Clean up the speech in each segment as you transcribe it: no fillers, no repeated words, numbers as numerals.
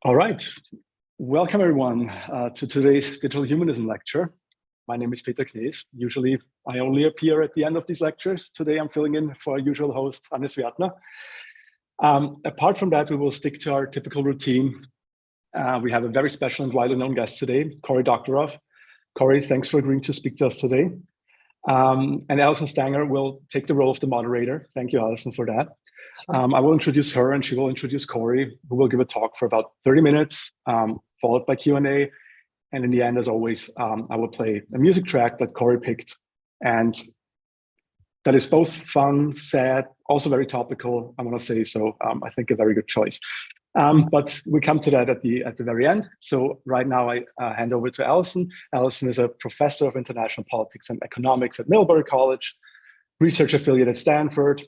All right. Welcome, everyone, to today's Digital Humanism Lecture. My name is Peter Knees. Usually, I only appear at the end of these lectures. Today, I'm filling in for our usual host, Hannes Wertner. Apart from that, we will stick to our typical routine. We have a very special and widely known guest today, Cory Doctorow. Cory, thanks for agreeing to speak to us today. And Allison Stanger will take the role of the moderator. Thank you, Allison, for that. I will introduce her and she will introduce Cory, who will give a talk for about 30 minutes, followed by Q&A. And in the end, as always, I will play a music track that Cory picked. And that is both fun, sad, also very topical, I want to say. So I think a very good choice. But we come to that at the very end. So right now I hand over to Allison. Allison is a professor of international politics and economics at Middlebury College, research affiliate at Stanford,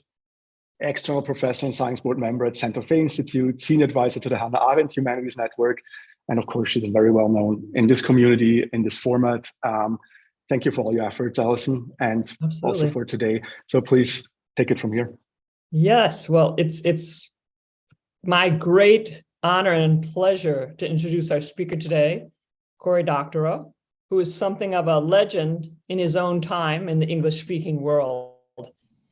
external professor and science board member at Santa Fe Institute, senior advisor to the Hannah Arendt Humanities Network. And of course, she's very well known in this community, in this format. Thank you for all your efforts, Allison, and also for today. So please take it from here. Yes, well, it's my great honor and pleasure to introduce our speaker today, Cory Doctorow, who is something of a legend in his own time in the English-speaking world.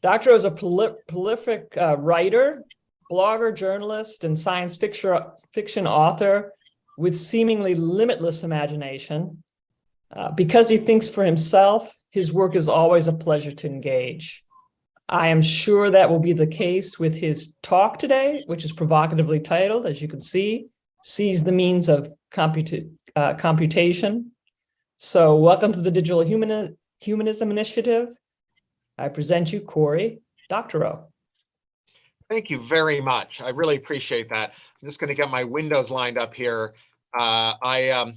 Doctorow is a prolific writer, blogger, journalist, and science fiction author with seemingly limitless imagination. Because he thinks for himself, his work is always a pleasure to engage. I am sure that will be the case with his talk today, which is provocatively titled, as you can see, Seize the Means of Computation. So welcome to the Digital Humanism Initiative. I present you Cory Doctorow. Thank you very much. I really appreciate that. I'm just going to get my windows lined up here. I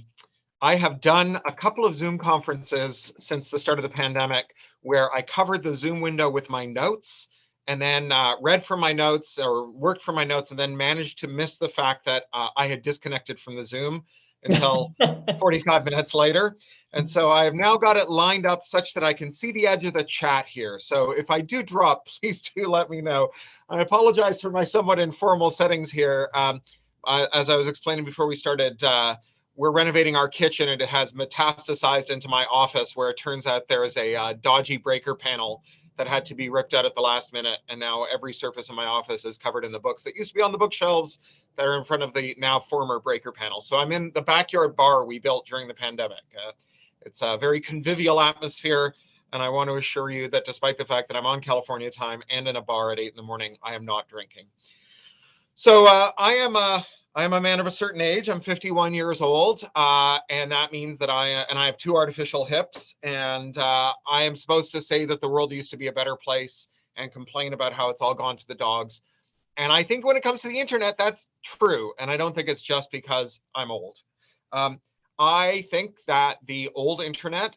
have done a couple of Zoom conferences since the start of the pandemic where I covered the Zoom window with my notes and then read from my notes or worked from my notes and then managed to miss the fact that I had disconnected from the Zoom until 45 minutes later. And so I have now got it lined up such that I can see the edge of the chat here. So if I do drop, please do let me know. I apologize for my somewhat informal settings here. As I was explaining before we started, we're renovating our kitchen and it has metastasized into my office where it turns out there is a dodgy breaker panel that had to be ripped out at the last minute. And now every surface in my office is covered in the books that used to be on the bookshelves that are in front of the now former breaker panel. So I'm in the backyard bar we built during the pandemic. It's a very convivial atmosphere. And I want to assure you that despite the fact that I'm on California time and in a bar at 8 in the morning, I am not drinking. So I am a man of a certain age. I'm 51 years old, and that means that I have 2 artificial hips, and I am supposed to say that the world used to be a better place and complain about how it's all gone to the dogs. And I think when it comes to the internet, that's true, and I don't think it's just because I'm old. I think that the old internet,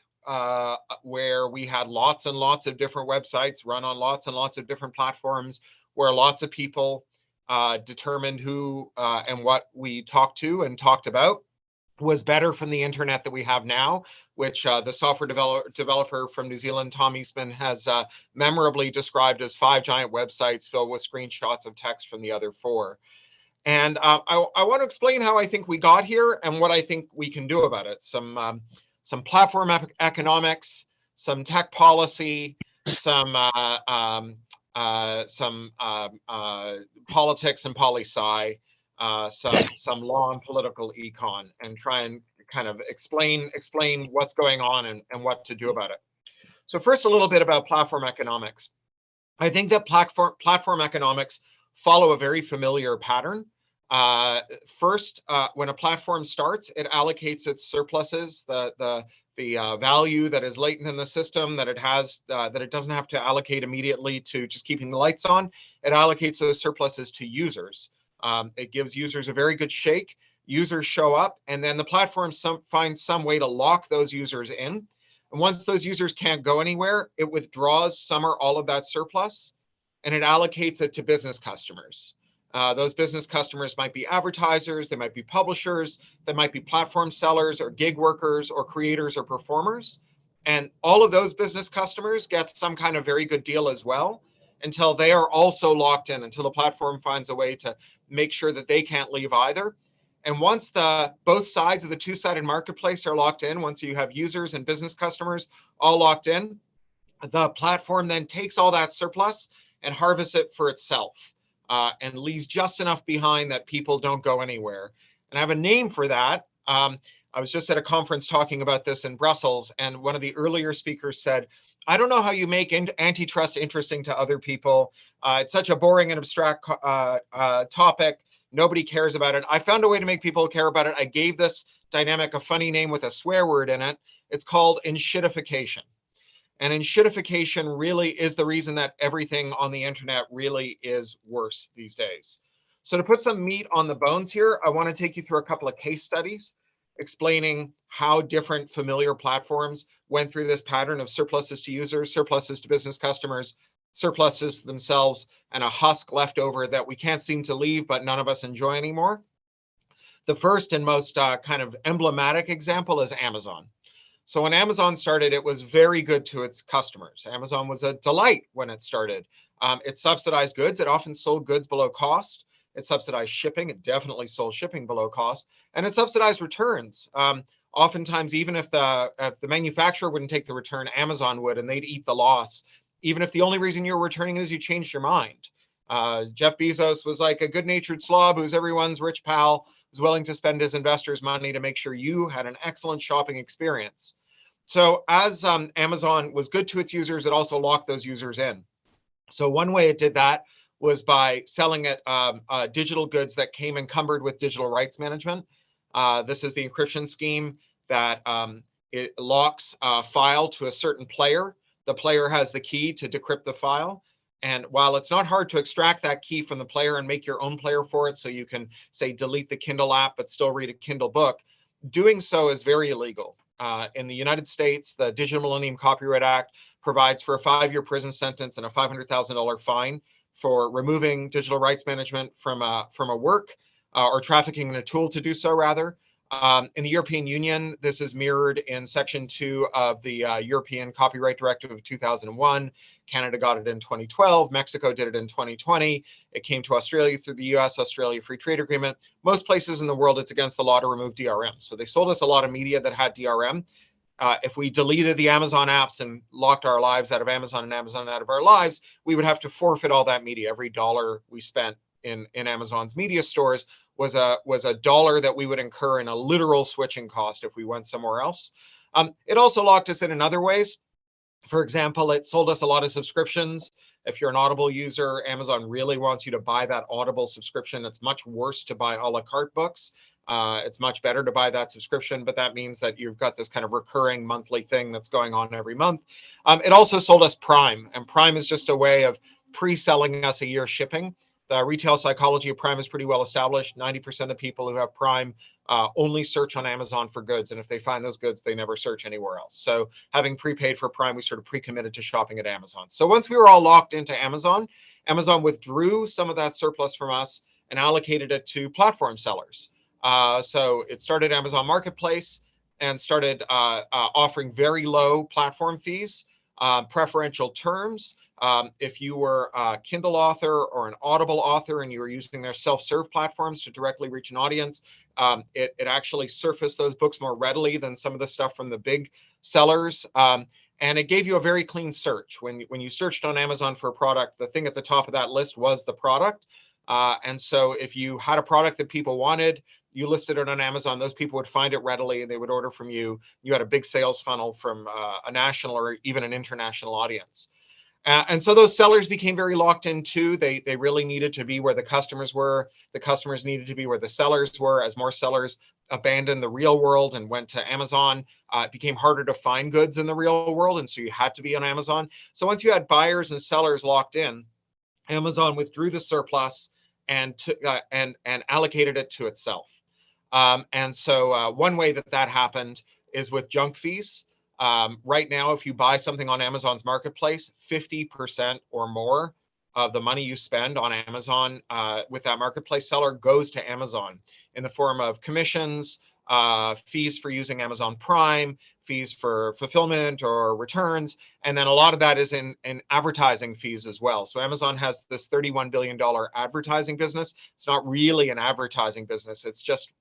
where we had lots and lots of different websites run on lots and lots of different platforms, where lots of people determined who and what we talked to and talked about, was better from the internet that we have now, which the software developer from New Zealand, Tom Eastman, has memorably described as 5 giant websites filled with screenshots of text from the other 4. And I want to explain how I think we got here and what I think we can do about it. Some platform economics, some tech policy, some politics and poli-sci, some law and political econ, and try and kind of explain what's going on and what to do about it. So first, a little bit about platform economics. I think that platform economics follow a very familiar pattern. First, when a platform starts, it allocates its surpluses, the value that is latent in the system that it has, that it doesn't have to allocate immediately to just keeping the lights on. It allocates those surpluses to users. It gives users a very good shake. Users show up, and then the platform finds some way to lock those users in. And once those users can't go anywhere, it withdraws some or all of that surplus, and it allocates it to business customers. Those business customers might be advertisers, they might be publishers, they might be platform sellers or gig workers or creators or performers. And all of those business customers get some kind of very good deal as well until they are also locked in, until the platform finds a way to make sure that they can't leave either. And once both sides of the two-sided marketplace are locked in, once you have users and business customers all locked in, the platform then takes all that surplus and harvests it for itself, and leaves just enough behind that people don't go anywhere. And I have a name for that. I was just at a conference talking about this in Brussels, and one of the earlier speakers said, I don't know how you make antitrust interesting to other people. It's such a boring and abstract topic. Nobody cares about it. I found a way to make people care about it. I gave this dynamic a funny name with a swear word in it. It's called enshittification. And enshittification really is the reason that everything on the internet really is worse these days. So to put some meat on the bones here, I want to take you through a couple of case studies explaining how different familiar platforms went through this pattern of surpluses to users, surpluses to business customers, surpluses to themselves, and a husk left over that we can't seem to leave, but none of us enjoy anymore. The first and most kind of emblematic example is Amazon. So when Amazon started, it was very good to its customers. Amazon was a delight when it started. It subsidized goods. It often sold goods below cost. It subsidized shipping. It definitely sold shipping below cost. And it subsidized returns. Oftentimes, even if the manufacturer wouldn't take the return, Amazon would, and they'd eat the loss, even if the only reason you were returning it is you changed your mind. Jeff Bezos was like a good-natured slob who's everyone's rich pal, who's willing to spend his investors' money to make sure you had an excellent shopping experience. So as Amazon was good to its users, it also locked those users in. So one way it did that was by selling it digital goods that came encumbered with digital rights management. This is the encryption scheme that it locks a file to a certain player. The player has the key to decrypt the file. And while it's not hard to extract that key from the player and make your own player for it, so you can say delete the Kindle app but still read a Kindle book, doing so is very illegal. In the United States, the Digital Millennium Copyright Act provides for a 5-year prison sentence and a $500,000 fine for removing digital rights management from a work or trafficking in a tool to do so, rather. In the European Union, this is mirrored in Section 2 of the European Copyright Directive of 2001. Canada got it in 2012. Mexico did it in 2020. It came to Australia through the US-Australia Free Trade Agreement. Most places in the world, it's against the law to remove DRM. So they sold us a lot of media that had DRM. If we deleted the Amazon apps and locked our lives out of Amazon and Amazon out of our lives, we would have to forfeit all that media. Every dollar we spent in Amazon's media stores was a dollar that we would incur in a literal switching cost if we went somewhere else. It also locked us in other ways. For example, it sold us a lot of subscriptions. If you're an Audible user, Amazon really wants you to buy that Audible subscription. It's much worse to buy a la carte books. It's much better to buy that subscription, but that means that you've got this kind of recurring monthly thing that's going on every month. It also sold us Prime, and Prime is just a way of pre-selling us a year shipping. The retail psychology of Prime is pretty well established. 90% of people who have Prime only search on Amazon for goods. And if they find those goods, they never search anywhere else. So having prepaid for Prime, we sort of pre-committed to shopping at Amazon. So once we were all locked into Amazon, Amazon withdrew some of that surplus from us and allocated it to platform sellers. So it started Amazon Marketplace and started offering very low platform fees, preferential terms. If you were a Kindle author or an Audible author and you were using their self-serve platforms to directly reach an audience, it actually surfaced those books more readily than some of the stuff from the big sellers. And it gave you a very clean search. When you searched on Amazon for a product, the thing at the top of that list was the product. And so if you had a product that people wanted, you listed it on Amazon, those people would find it readily and they would order from you. You had a big sales funnel from a national or even an international audience. And so those sellers became very locked in too. They really needed to be where the customers were. The customers needed to be where the sellers were. As more sellers abandoned the real world and went to Amazon, it became harder to find goods in the real world. And so you had to be on Amazon. So once you had buyers and sellers locked in, Amazon withdrew the surplus and allocated it to itself. And so one way that happened is with junk fees. Right now, if you buy something on Amazon's marketplace, 50% or more of the money you spend on Amazon with that marketplace seller goes to Amazon in the form of commissions, fees for using Amazon Prime, fees for fulfillment or returns. And then a lot of that is in advertising fees as well. So Amazon has this $31 billion advertising business. It's not really an advertising business. It's just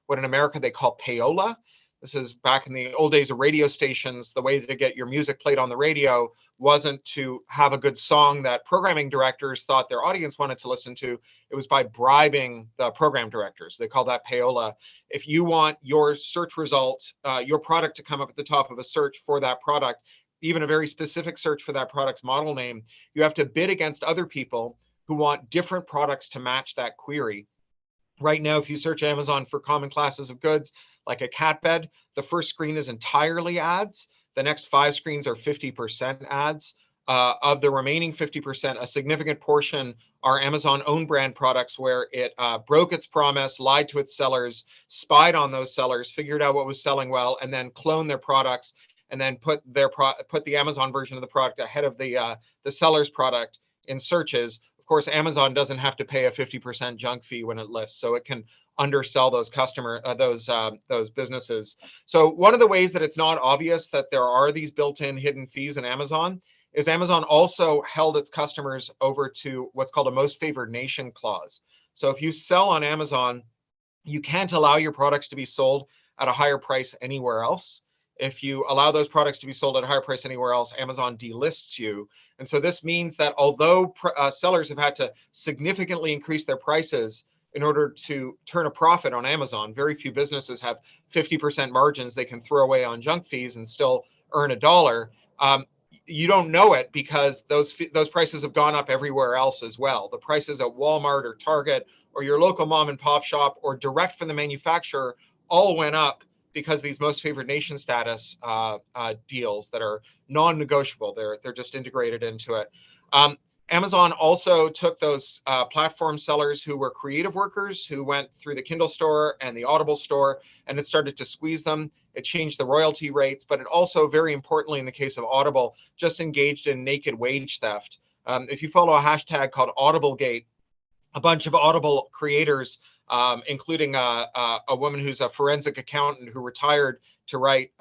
what in America they call payola. This is back in the old days of radio stations. The way to get your music played on the radio wasn't to have a good song that programming directors thought their audience wanted to listen to. It was by bribing the program directors. They call that payola. If you want your search result, your product to come up at the top of a search for that product, even a very specific search for that product's model name, you have to bid against other people who want different products to match that query. Right now, if you search Amazon for common classes of goods, like a cat bed, the first screen is entirely ads. The next 5 screens are 50% ads. Of the remaining 50%, a significant portion are Amazon own brand products where it broke its promise, lied to its sellers, spied on those sellers, figured out what was selling well, and then cloned their products, and then put the Amazon version of the product ahead of the seller's product in searches. Of course, Amazon doesn't have to pay a 50% junk fee when it lists, so it can undersell those those businesses. So one of the ways that it's not obvious that there are these built-in hidden fees in Amazon is Amazon also held its customers over to what's called a most favored nation clause. So if you sell on Amazon, you can't allow your products to be sold at a higher price anywhere else. If you allow those products to be sold at a higher price anywhere else, Amazon delists you. And so this means that although sellers have had to significantly increase their prices in order to turn a profit on Amazon, very few businesses have 50% margins they can throw away on junk fees and still earn $1. You don't know it because those prices have gone up everywhere else as well. The prices at Walmart or Target or your local mom and pop shop or direct from the manufacturer all went up because these most favored nation status deals that are non-negotiable, they're just integrated into it. Amazon also took those platform sellers who were creative workers who went through the Kindle store and the Audible store, and it started to squeeze them. It changed the royalty rates, but it also, very importantly in the case of Audible, just engaged in naked wage theft. If you follow a hashtag called AudibleGate, a bunch of Audible creators, including a woman who's a forensic accountant who retired to write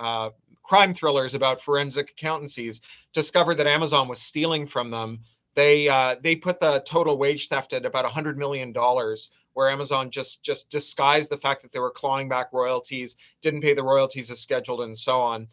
crime thrillers about forensic accountancies, discovered that Amazon was stealing from them. They put the total wage theft at about $100 million, where Amazon just disguised the fact that they were clawing back royalties, didn't pay the royalties as scheduled, and so on.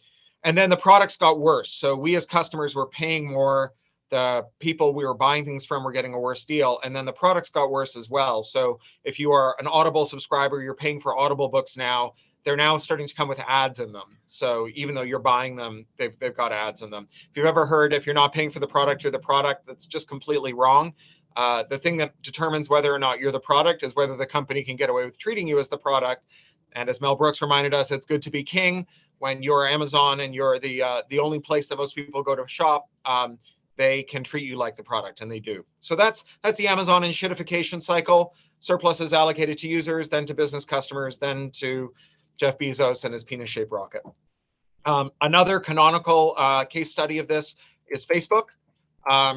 And then the products got worse. So we as customers were paying more. The people we were buying things from were getting a worse deal. And then the products got worse as well. So if you are an Audible subscriber, you're paying for Audible books now. They're now starting to come with ads in them. So even though you're buying them, they've got ads in them. If you've ever heard, if you're not paying for the product, you're the product, that's just completely wrong. The thing that determines whether or not you're the product is whether the company can get away with treating you as the product. And as Mel Brooks reminded us, it's good to be king. When you're Amazon and you're the only place that most people go to shop, they can treat you like the product, and they do. So that's the Amazon and shitification cycle. Surplus is allocated to users, then to business customers, then to Jeff Bezos and his penis-shaped rocket. Another canonical case study of this is Facebook.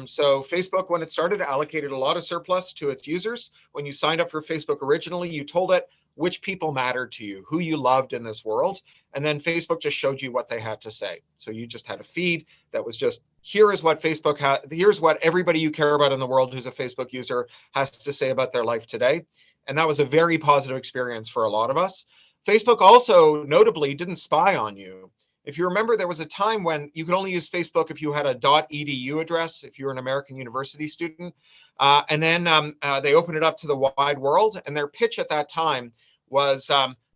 So Facebook, when it started, allocated a lot of surplus to its users. When you signed up for Facebook originally, you told it which people mattered to you, who you loved in this world. And then Facebook just showed you what they had to say. So you just had a feed that was just, here is what Facebook has, here's what everybody you care about in the world who's a Facebook user has to say about their life today. And that was a very positive experience for a lot of us. Facebook also notably didn't spy on you. If you remember, there was a time when you could only use Facebook if you had a .edu address, if you were an American university student. And then they opened it up to the wide world. And their pitch at that time was,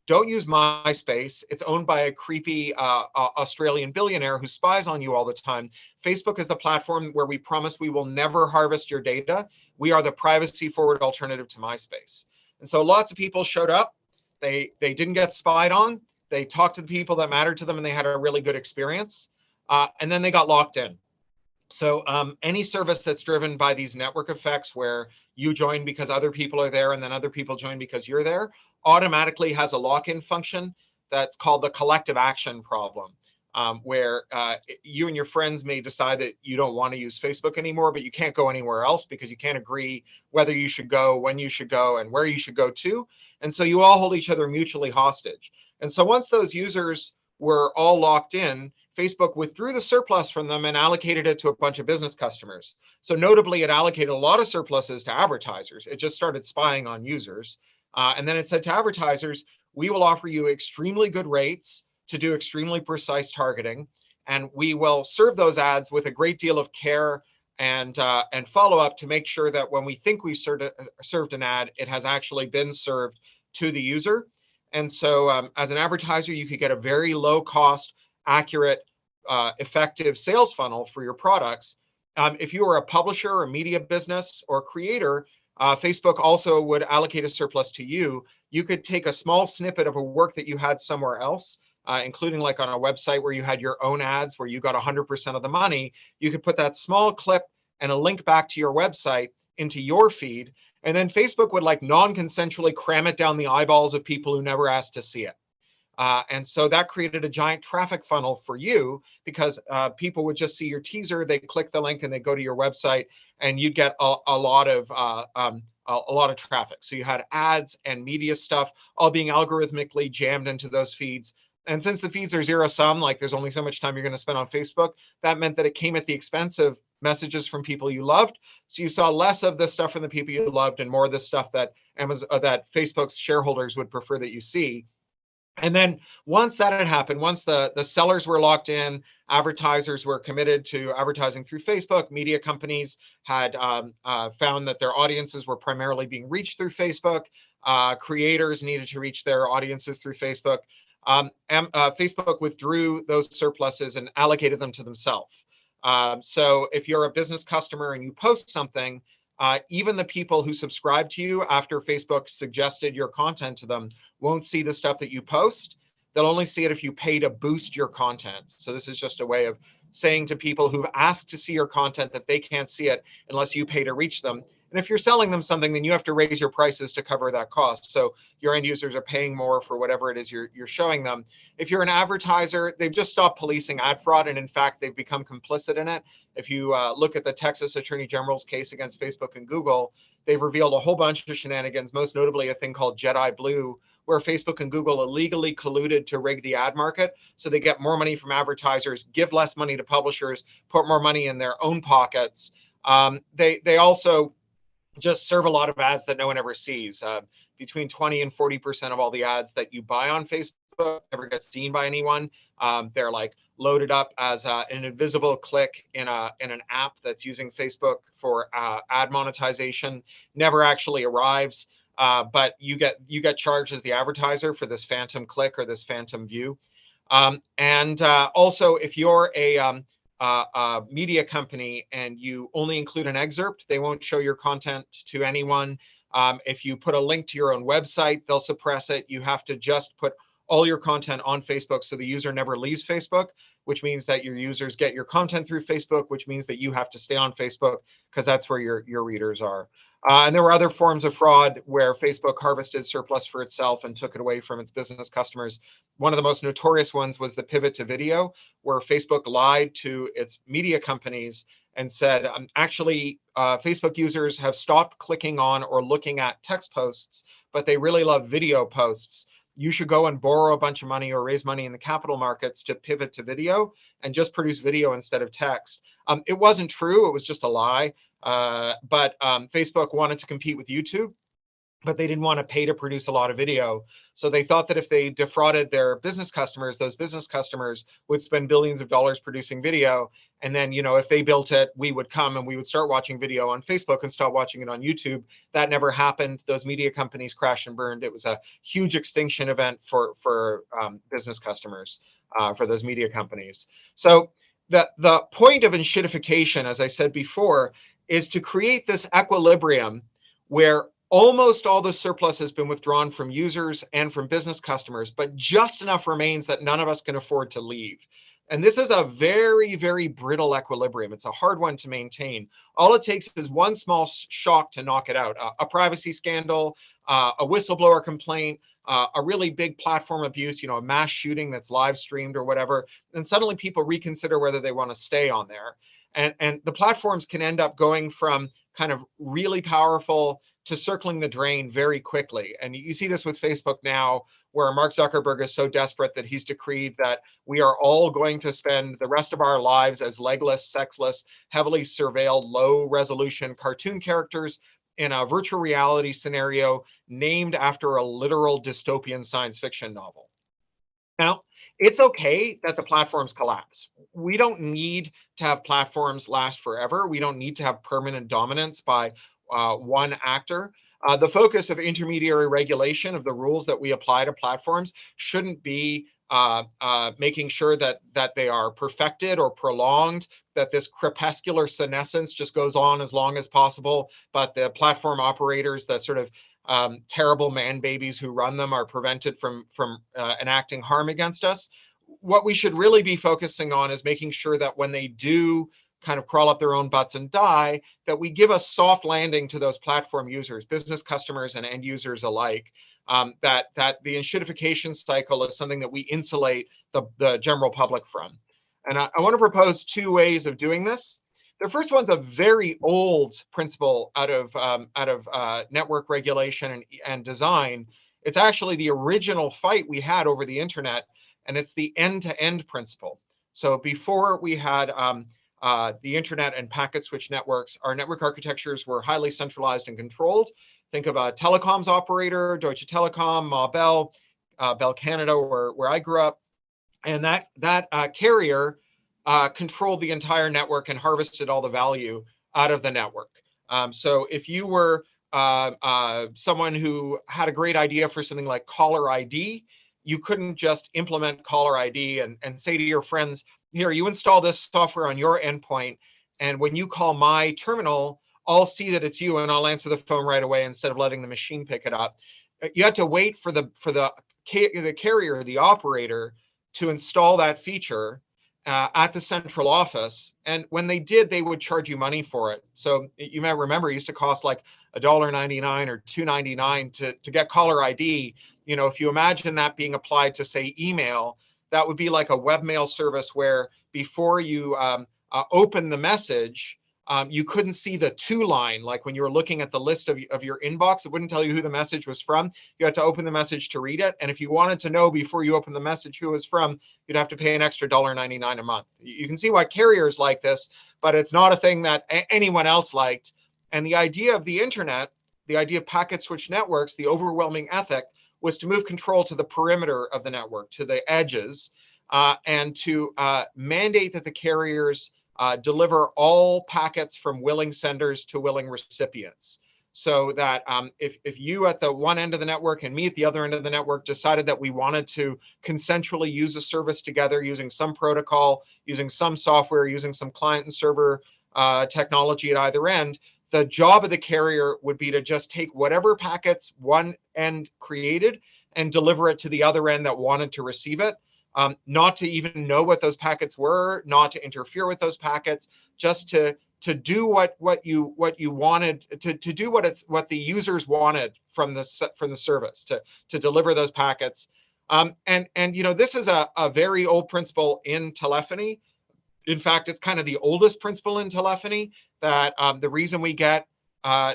don't use MySpace. It's owned by a creepy Australian billionaire who spies on you all the time. Facebook is the platform where we promise we will never harvest your data. We are the privacy-forward alternative to MySpace. And so lots of people showed up. They didn't get spied on. They talked to the people that mattered to them, and they had a really good experience. And then they got locked in. So any service that's driven by these network effects where you join because other people are there and then other people join because you're there automatically has a lock-in function that's called the collective action problem, where you and your friends may decide that you don't want to use Facebook anymore, but you can't go anywhere else because you can't agree whether you should go, when you should go, and where you should go to. And so you all hold each other mutually hostage. And so once those users were all locked in, Facebook withdrew the surplus from them and allocated it to a bunch of business customers. So notably, it allocated a lot of surpluses to advertisers. It just started spying on users. And then it said to advertisers, we will offer you extremely good rates to do extremely precise targeting. And we will serve those ads with a great deal of care and follow up to make sure that when we think we've served an ad, it has actually been served to the user. And so as an advertiser, you could get a very low cost, accurate, effective sales funnel for your products. If you were a publisher or media business or creator, Facebook also would allocate a surplus to you. You could take a small snippet of a work that you had somewhere else, including like on a website where you had your own ads, where you got 100% of the money. You could put that small clip and a link back to your website into your feed. And then Facebook would like non-consensually cram it down the eyeballs of people who never asked to see it. And so that created a giant traffic funnel for you, because people would just see your teaser, they click the link and they go to your website, and you'd get a lot of traffic. So you had ads and media stuff all being algorithmically jammed into those feeds. And since the feeds are zero sum, like there's only so much time you're going to spend on Facebook, that meant that it came at the expense of messages from people you loved. So you saw less of the stuff from the people you loved and more of the stuff that that Facebook's shareholders would prefer that you see. And then once that had happened, once the sellers were locked in, advertisers were committed to advertising through Facebook, media companies had found that their audiences were primarily being reached through Facebook, creators needed to reach their audiences through Facebook. Facebook withdrew those surpluses and allocated them to themselves. So if you're a business customer and you post something, even the people who subscribe to you after Facebook suggested your content to them won't see the stuff that you post. They'll only see it if you pay to boost your content. So this is just a way of saying to people who've asked to see your content that they can't see it unless you pay to reach them. And if you're selling them something, then you have to raise your prices to cover that cost. So your end users are paying more for whatever it is you're showing them. If you're an advertiser, they've just stopped policing ad fraud. And in fact, they've become complicit in it. If you look at the Texas Attorney General's case against Facebook and Google, they've revealed a whole bunch of shenanigans, most notably a thing called Jedi Blue, where Facebook and Google illegally colluded to rig the ad market so they get more money from advertisers, give less money to publishers, put more money in their own pockets. They also just serve a lot of ads that no one ever sees. Between 20 and 40% of all the ads that you buy on Facebook never get seen by anyone. They're like loaded up as an invisible click in an app that's using Facebook for ad monetization, never actually arrives. But you get charged as the advertiser for this phantom click or this phantom view. Also, if you're a media company and you only include an excerpt, they won't show your content to anyone. If you put a link to your own website, they'll suppress it. You have to just put all your content on Facebook so the user never leaves Facebook, which means that your users get your content through Facebook, which means that you have to stay on Facebook because that's where your readers are. And there were other forms of fraud where Facebook harvested surplus for itself and took it away from its business customers. One of the most notorious ones was the pivot to video, where Facebook lied to its media companies and said, actually, Facebook users have stopped clicking on or looking at text posts, but they really love video posts. You should go and borrow a bunch of money or raise money in the capital markets to pivot to video and just produce video instead of text. It wasn't true. It was just a lie. But Facebook wanted to compete with YouTube, but they didn't want to pay to produce a lot of video. So they thought that if they defrauded their business customers, those business customers would spend billions of dollars producing video. And then, if they built it, we would come and we would start watching video on Facebook and stop watching it on YouTube. That never happened. Those media companies crashed and burned. It was a huge extinction event for business customers, for those media companies. So the point of enshittification, as I said before, is to create this equilibrium where almost all the surplus has been withdrawn from users and from business customers, but just enough remains that none of us can afford to leave. And this is a very, very brittle equilibrium. It's a hard one to maintain. All it takes is one small shock to knock it out. A privacy scandal, a whistleblower complaint, a really big platform abuse, a mass shooting that's live streamed or whatever. And suddenly people reconsider whether they want to stay on there. And the platforms can end up going from kind of really powerful circling the drain very quickly. And you see this with Facebook now, where Mark Zuckerberg is so desperate that he's decreed that we are all going to spend the rest of our lives as legless, sexless, heavily surveilled, low-resolution cartoon characters in a virtual reality scenario named after a literal dystopian science fiction novel. Now, it's okay that the platforms collapse. We don't need to have platforms last forever. We don't need to have permanent dominance by one actor. The focus of intermediary regulation of the rules that we apply to platforms shouldn't be making sure that they are perfected or prolonged, that this crepuscular senescence just goes on as long as possible, but the platform operators, the sort of terrible man babies who run them, are prevented from enacting harm against us. What we should really be focusing on is making sure that when they do kind of crawl up their own butts and die, that we give a soft landing to those platform users, business customers and end users alike, that the enshittification cycle is something that we insulate the general public from. And I want to propose two ways of doing this. The first one's a very old principle out of network regulation and design. It's actually the original fight we had over the internet, and it's the end-to-end principle. So before we had the internet and packet switch networks, our network architectures were highly centralized and controlled. Think of a telecoms operator, Deutsche Telekom, Ma Bell, Bell Canada, where I grew up, and that carrier controlled the entire network and harvested all the value out of the network. So if you were someone who had a great idea for something like caller ID, you couldn't just implement caller ID and say to your friends, here, you install this software on your endpoint, and when you call my terminal, I'll see that it's you and I'll answer the phone right away instead of letting the machine pick it up. You had to wait for the carrier, the operator, to install that feature at the central office. And when they did, they would charge you money for it. So you might remember it used to cost like $1.99 or $2.99 to get caller ID. You know, if you imagine that being applied to, say, email, that would be like a webmail service where before you open the message, you couldn't see the to line. Like when you were looking at the list of your inbox, it wouldn't tell you who the message was from. You had to open the message to read it. And if you wanted to know before you open the message who it was from, you'd have to pay an extra $1.99 a month. You can see why carriers like this, but it's not a thing that anyone else liked. And the idea of the internet, the idea of packet switch networks, the overwhelming ethic was to move control to the perimeter of the network, to the edges, and to mandate that the carriers deliver all packets from willing senders to willing recipients. So that if you at the one end of the network and me at the other end of the network decided that we wanted to consensually use a service together using some protocol, using some software, using some client and server technology at either end, the job of the carrier would be to just take whatever packets one end created and deliver it to the other end that wanted to receive it. Not to even know what those packets were, not to interfere with those packets, just to do what you wanted, to do what the users wanted from the service, to deliver those packets. And you know, this is a very old principle in telephony. In fact, it's kind of the oldest principle in telephony, that the reason we get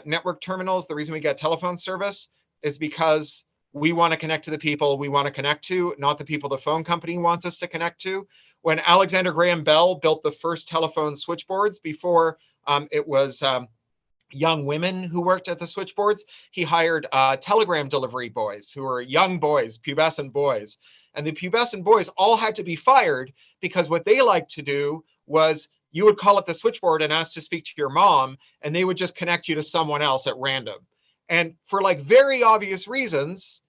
network terminals, the reason we get telephone service is because we want to connect to the people we want to connect to, not the people the phone company wants us to connect to. When Alexander Graham Bell built the first telephone switchboards, before it was young women who worked at the switchboards, he hired telegram delivery boys who were young boys, pubescent boys. And the pubescent boys all had to be fired because what they liked to do was you would call up the switchboard and ask to speak to your mom, and they would just connect you to someone else at random. And for like very obvious reasons,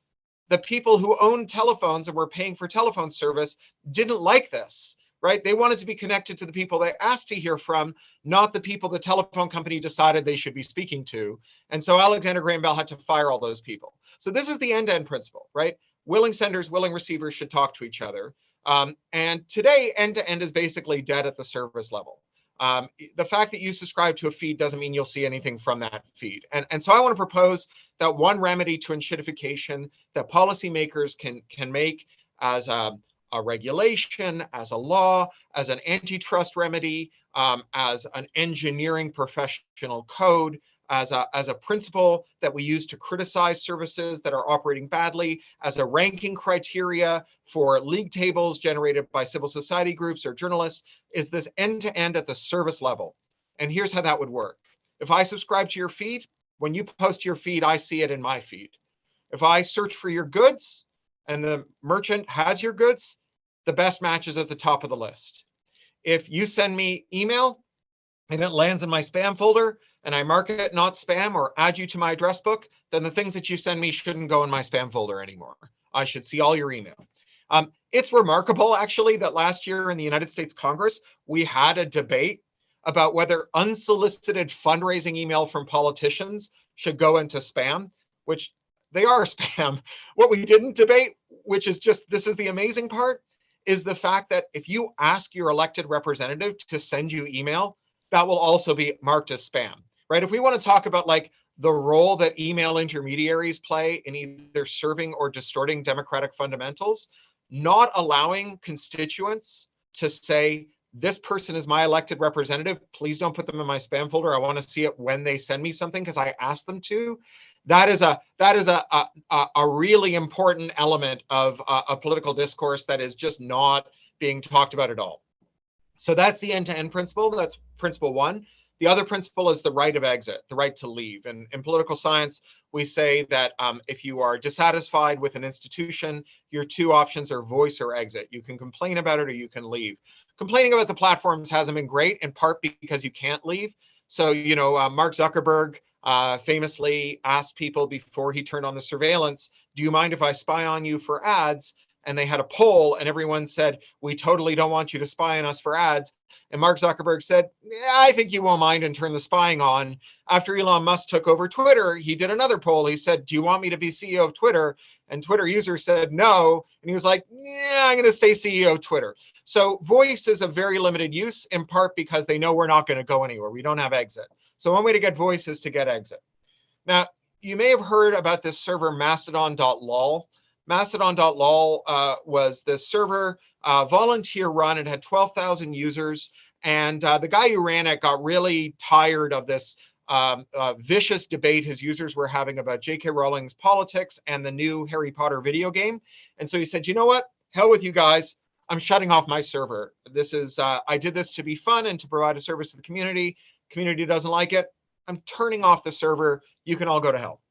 the people who owned telephones and were paying for telephone service didn't like this, right? They wanted to be connected to the people they asked to hear from, not the people the telephone company decided they should be speaking to. And so Alexander Graham Bell had to fire all those people. So this is the end-to-end principle, right? Willing senders, willing receivers should talk to each other. And today, end-to-end is basically dead at the service level. The fact that you subscribe to a feed doesn't mean you'll see anything from that feed. And so I want to propose that one remedy to enshittification that policymakers can make as a regulation, as a law, as an antitrust remedy, as an engineering professional code, as a principle that we use to criticize services that are operating badly, as a ranking criteria for league tables generated by civil society groups or journalists, is this end-to-end at the service level. And here's how that would work. If I subscribe to your feed, when you post to your feed, I see it in my feed. If I search for your goods and the merchant has your goods, the best match is at the top of the list. If you send me email and it lands in my spam folder and I mark it not spam or add you to my address book, then the things that you send me shouldn't go in my spam folder anymore. I should see all your email. It's remarkable, actually, that last year in the United States Congress, we had a debate about whether unsolicited fundraising email from politicians should go into spam, which they are spam. What we didn't debate, which is just, this is the amazing part, is the fact that if you ask your elected representative to send you email, that will also be marked as spam, right? If we want to talk about like the role that email intermediaries play in either serving or distorting democratic fundamentals, not allowing constituents to say, this person is my elected representative, please don't put them in my spam folder. I want to see it when they send me something because I asked them to. That is a really important element of a political discourse that is just not being talked about at all. So that's the end-to-end principle. That's principle one. The other principle is the right of exit, the right to leave. And in political science, we say that if you are dissatisfied with an institution, your two options are voice or exit. You can complain about it or you can leave. Complaining about the platforms hasn't been great, in part because you can't leave. So, you know, Mark Zuckerberg famously asked people before he turned on the surveillance, do you mind if I spy on you for ads? And they had a poll and everyone said, we totally don't want you to spy on us for ads. And Mark Zuckerberg said, yeah, I think you won't mind, and turn the spying on. After Elon Musk took over Twitter, he did another poll. He said, do you want me to be CEO of Twitter? And Twitter users said no. And he was like, yeah, I'm going to stay CEO of Twitter. So voice is a very limited use, in part because they know we're not going to go anywhere. We don't have exit. So one way to get voice is to get exit. Now, you may have heard about this server Mastodon.lol. Mastodon.lol was this server, volunteer run. It had 12,000 users. And the guy who ran it got really tired of this vicious debate his users were having about J.K. Rowling's politics and the new Harry Potter video game. And so he said, you know what? Hell with you guys. I'm shutting off my server. This is, I did this to be fun and to provide a service to the community. Community doesn't like it. I'm turning off the server. You can all go to hell.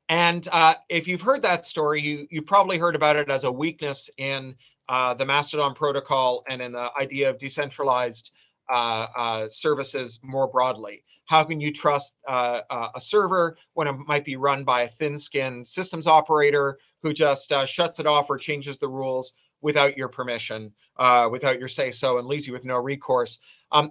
And if you've heard that story, you probably heard about it as a weakness in the Mastodon protocol and in the idea of decentralized services more broadly. How can you trust a server when it might be run by a thin-skinned systems operator who just shuts it off or changes the rules without your permission, without your say-so, and leaves you with no recourse?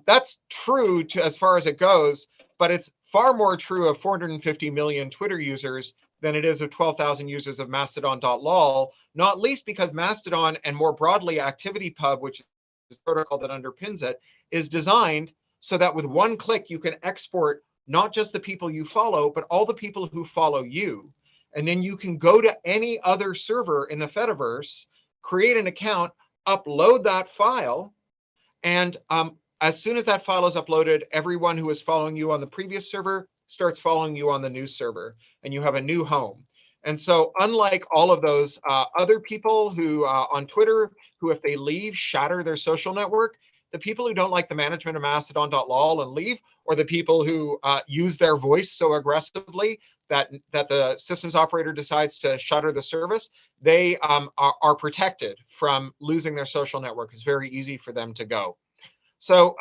That's true to as far as it goes, but it's far more true of 450 million Twitter users than it is of 12,000 users of Mastodon.lol, not least because Mastodon, and more broadly ActivityPub, which is the protocol that underpins it, is designed so that with one click you can export not just the people you follow, but all the people who follow you. And then you can go to any other server in the Fediverse, create an account, upload that file, and as soon as that file is uploaded, everyone who is following you on the previous server starts following you on the new server, and you have a new home. And so unlike all of those other people who on Twitter, who if they leave, shatter their social network, the people who don't like the management of Mastodon.lol and leave, or the people who use their voice so aggressively that the systems operator decides to shutter the service, they are protected from losing their social network. It's very easy for them to go. So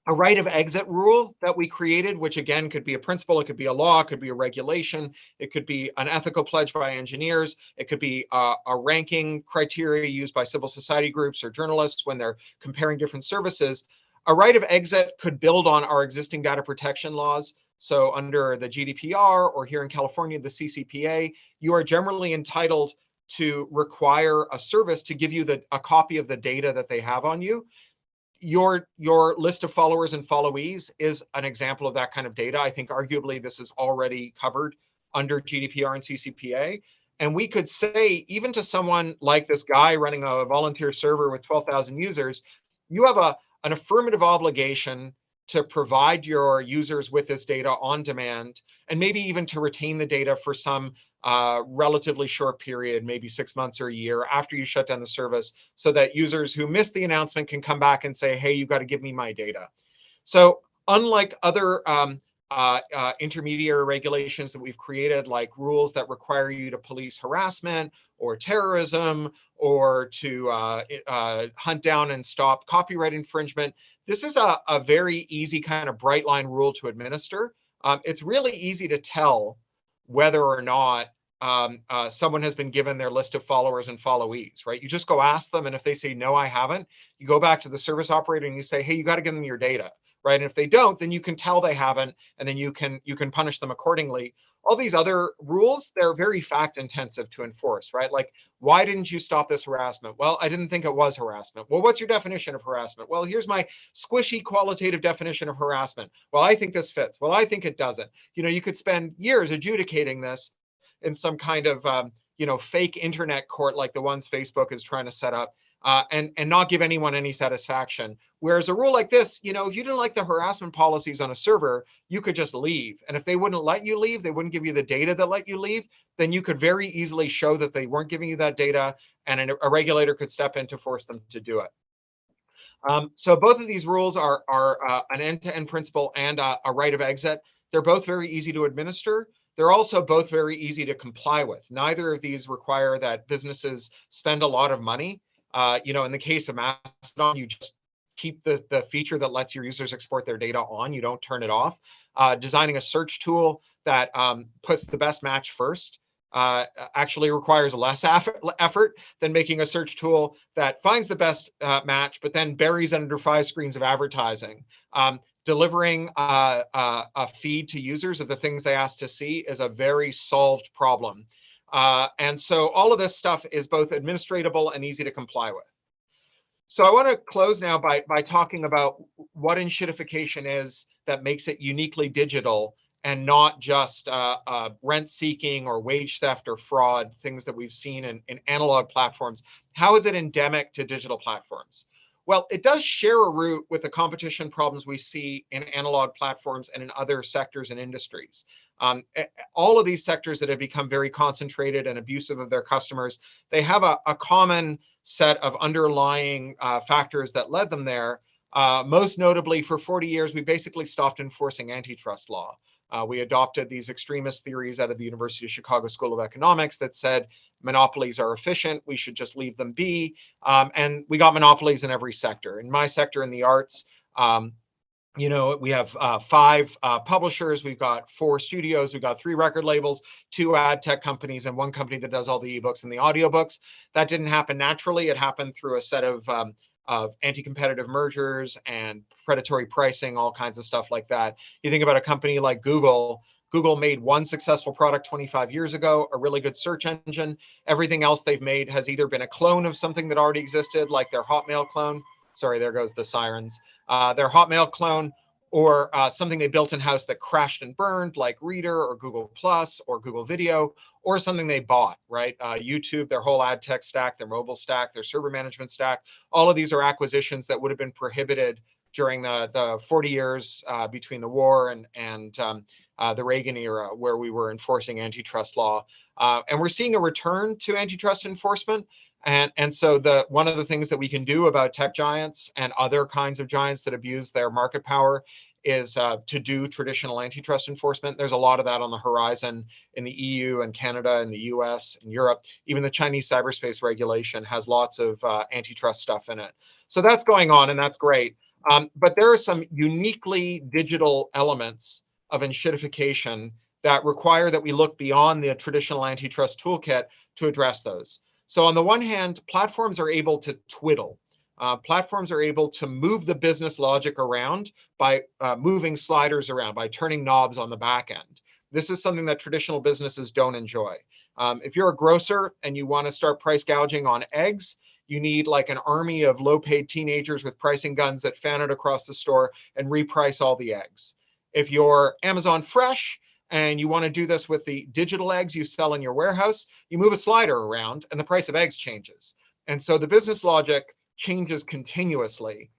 a right of exit rule that we created, which again could be a principle, it could be a law, it could be a regulation, it could be an ethical pledge by engineers, it could be a ranking criteria used by civil society groups or journalists when they're comparing different services. A right of exit could build on our existing data protection laws. So under the GDPR, or here in California, the CCPA, you are generally entitled to require a service to give you a copy of the data that they have on you. Your list of followers and followees is an example of that kind of data. I think arguably this is already covered under GDPR and CCPA. And we could say, even to someone like this guy running a volunteer server with 12,000 users, you have an affirmative obligation to provide your users with this data on demand, and maybe even to retain the data for some relatively short period, maybe 6 months or a year after you shut down the service, so that users who missed the announcement can come back and say, hey, you've got to give me my data. So unlike other intermediary regulations that we've created, like rules that require you to police harassment or terrorism, or to hunt down and stop copyright infringement, this is a very easy kind of bright line rule to administer. It's really easy to tell whether or not someone has been given their list of followers and followees, right? You just go ask them, and if they say, no, I haven't, you go back to the service operator and you say, hey, you got to give them your data, right? And if they don't, then you can tell they haven't, and then you can punish them accordingly. All these other rules, they're very fact intensive to enforce, right? Like, why didn't you stop this harassment? Well, I didn't think it was harassment. Well, what's your definition of harassment? Well, here's my squishy qualitative definition of harassment. Well, I think this fits. Well, I think it doesn't. You know, you could spend years adjudicating this in some kind of fake internet court like the ones Facebook is trying to set up, and not give anyone any satisfaction. Whereas a rule like this, if you didn't like the harassment policies on a server, you could just leave. And if they wouldn't let you leave, they wouldn't give you the data that let you leave, then you could very easily show that they weren't giving you that data, and a regulator could step in to force them to do it. So both of these rules are an end-to-end principle and a right of exit. They're both very easy to administer. They're also both very easy to comply with. Neither of these require that businesses spend a lot of money. In the case of Mastodon, you just keep the feature that lets your users export their data on. You don't turn it off. Designing a search tool that puts the best match first actually requires less effort than making a search tool that finds the best match, but then buries it under 5 screens of advertising. Delivering a feed to users of the things they ask to see is a very solved problem. And so all of this stuff is both administratable and easy to comply with. So I want to close now by talking about what enshittification is that makes it uniquely digital and not just rent-seeking or wage theft or fraud, things that we've seen in analog platforms. How is it endemic to digital platforms? Well, it does share a root with the competition problems we see in analog platforms and in other sectors and industries. All of these sectors that have become very concentrated and abusive of their customers, they have a common set of underlying factors that led them there. Most notably, for 40 years, we basically stopped enforcing antitrust law. We adopted these extremist theories out of the University of Chicago School of Economics that said monopolies are efficient, we should just leave them be. And we got monopolies in every sector. In my sector, in the arts, we have 5 publishers, we've got 4 studios, we've got 3 record labels, 2 ad tech companies, and 1 company that does all the ebooks and the audiobooks. That didn't happen naturally. It happened through a set of anti-competitive mergers and predatory pricing, all kinds of stuff like that. You think about a company like Google. Google made 1 successful product 25 years ago, a really good search engine. Everything else they've made has either been a clone of something that already existed, like their Hotmail clone. Sorry, there goes the sirens. Their Hotmail clone, or something they built in-house that crashed and burned, like Reader or Google Plus or Google Video, or something they bought, right? YouTube, their whole ad tech stack, their mobile stack, their server management stack. All of these are acquisitions that would have been prohibited during the 40 years between the war and the Reagan era, where we were enforcing antitrust law. And we're seeing a return to antitrust enforcement. And so one of the things that we can do about tech giants and other kinds of giants that abuse their market power is to do traditional antitrust enforcement. There's a lot of that on the horizon in the EU and Canada and the US and Europe. Even the Chinese cyberspace regulation has lots of antitrust stuff in it. So that's going on, and that's great. But there are some uniquely digital elements of enshittification that require that we look beyond the traditional antitrust toolkit to address those. So on the one hand, platforms are able to twiddle. Platforms are able to move the business logic around by moving sliders around, by turning knobs on the back end. This is something that traditional businesses don't enjoy. If you're a grocer and you want to start price gouging on eggs, you need like an army of low-paid teenagers with pricing guns that fan it across the store and reprice all the eggs. If you're Amazon Fresh and you want to do this with the digital eggs you sell in your warehouse, you move a slider around and the price of eggs changes. And so the business logic changes continuously.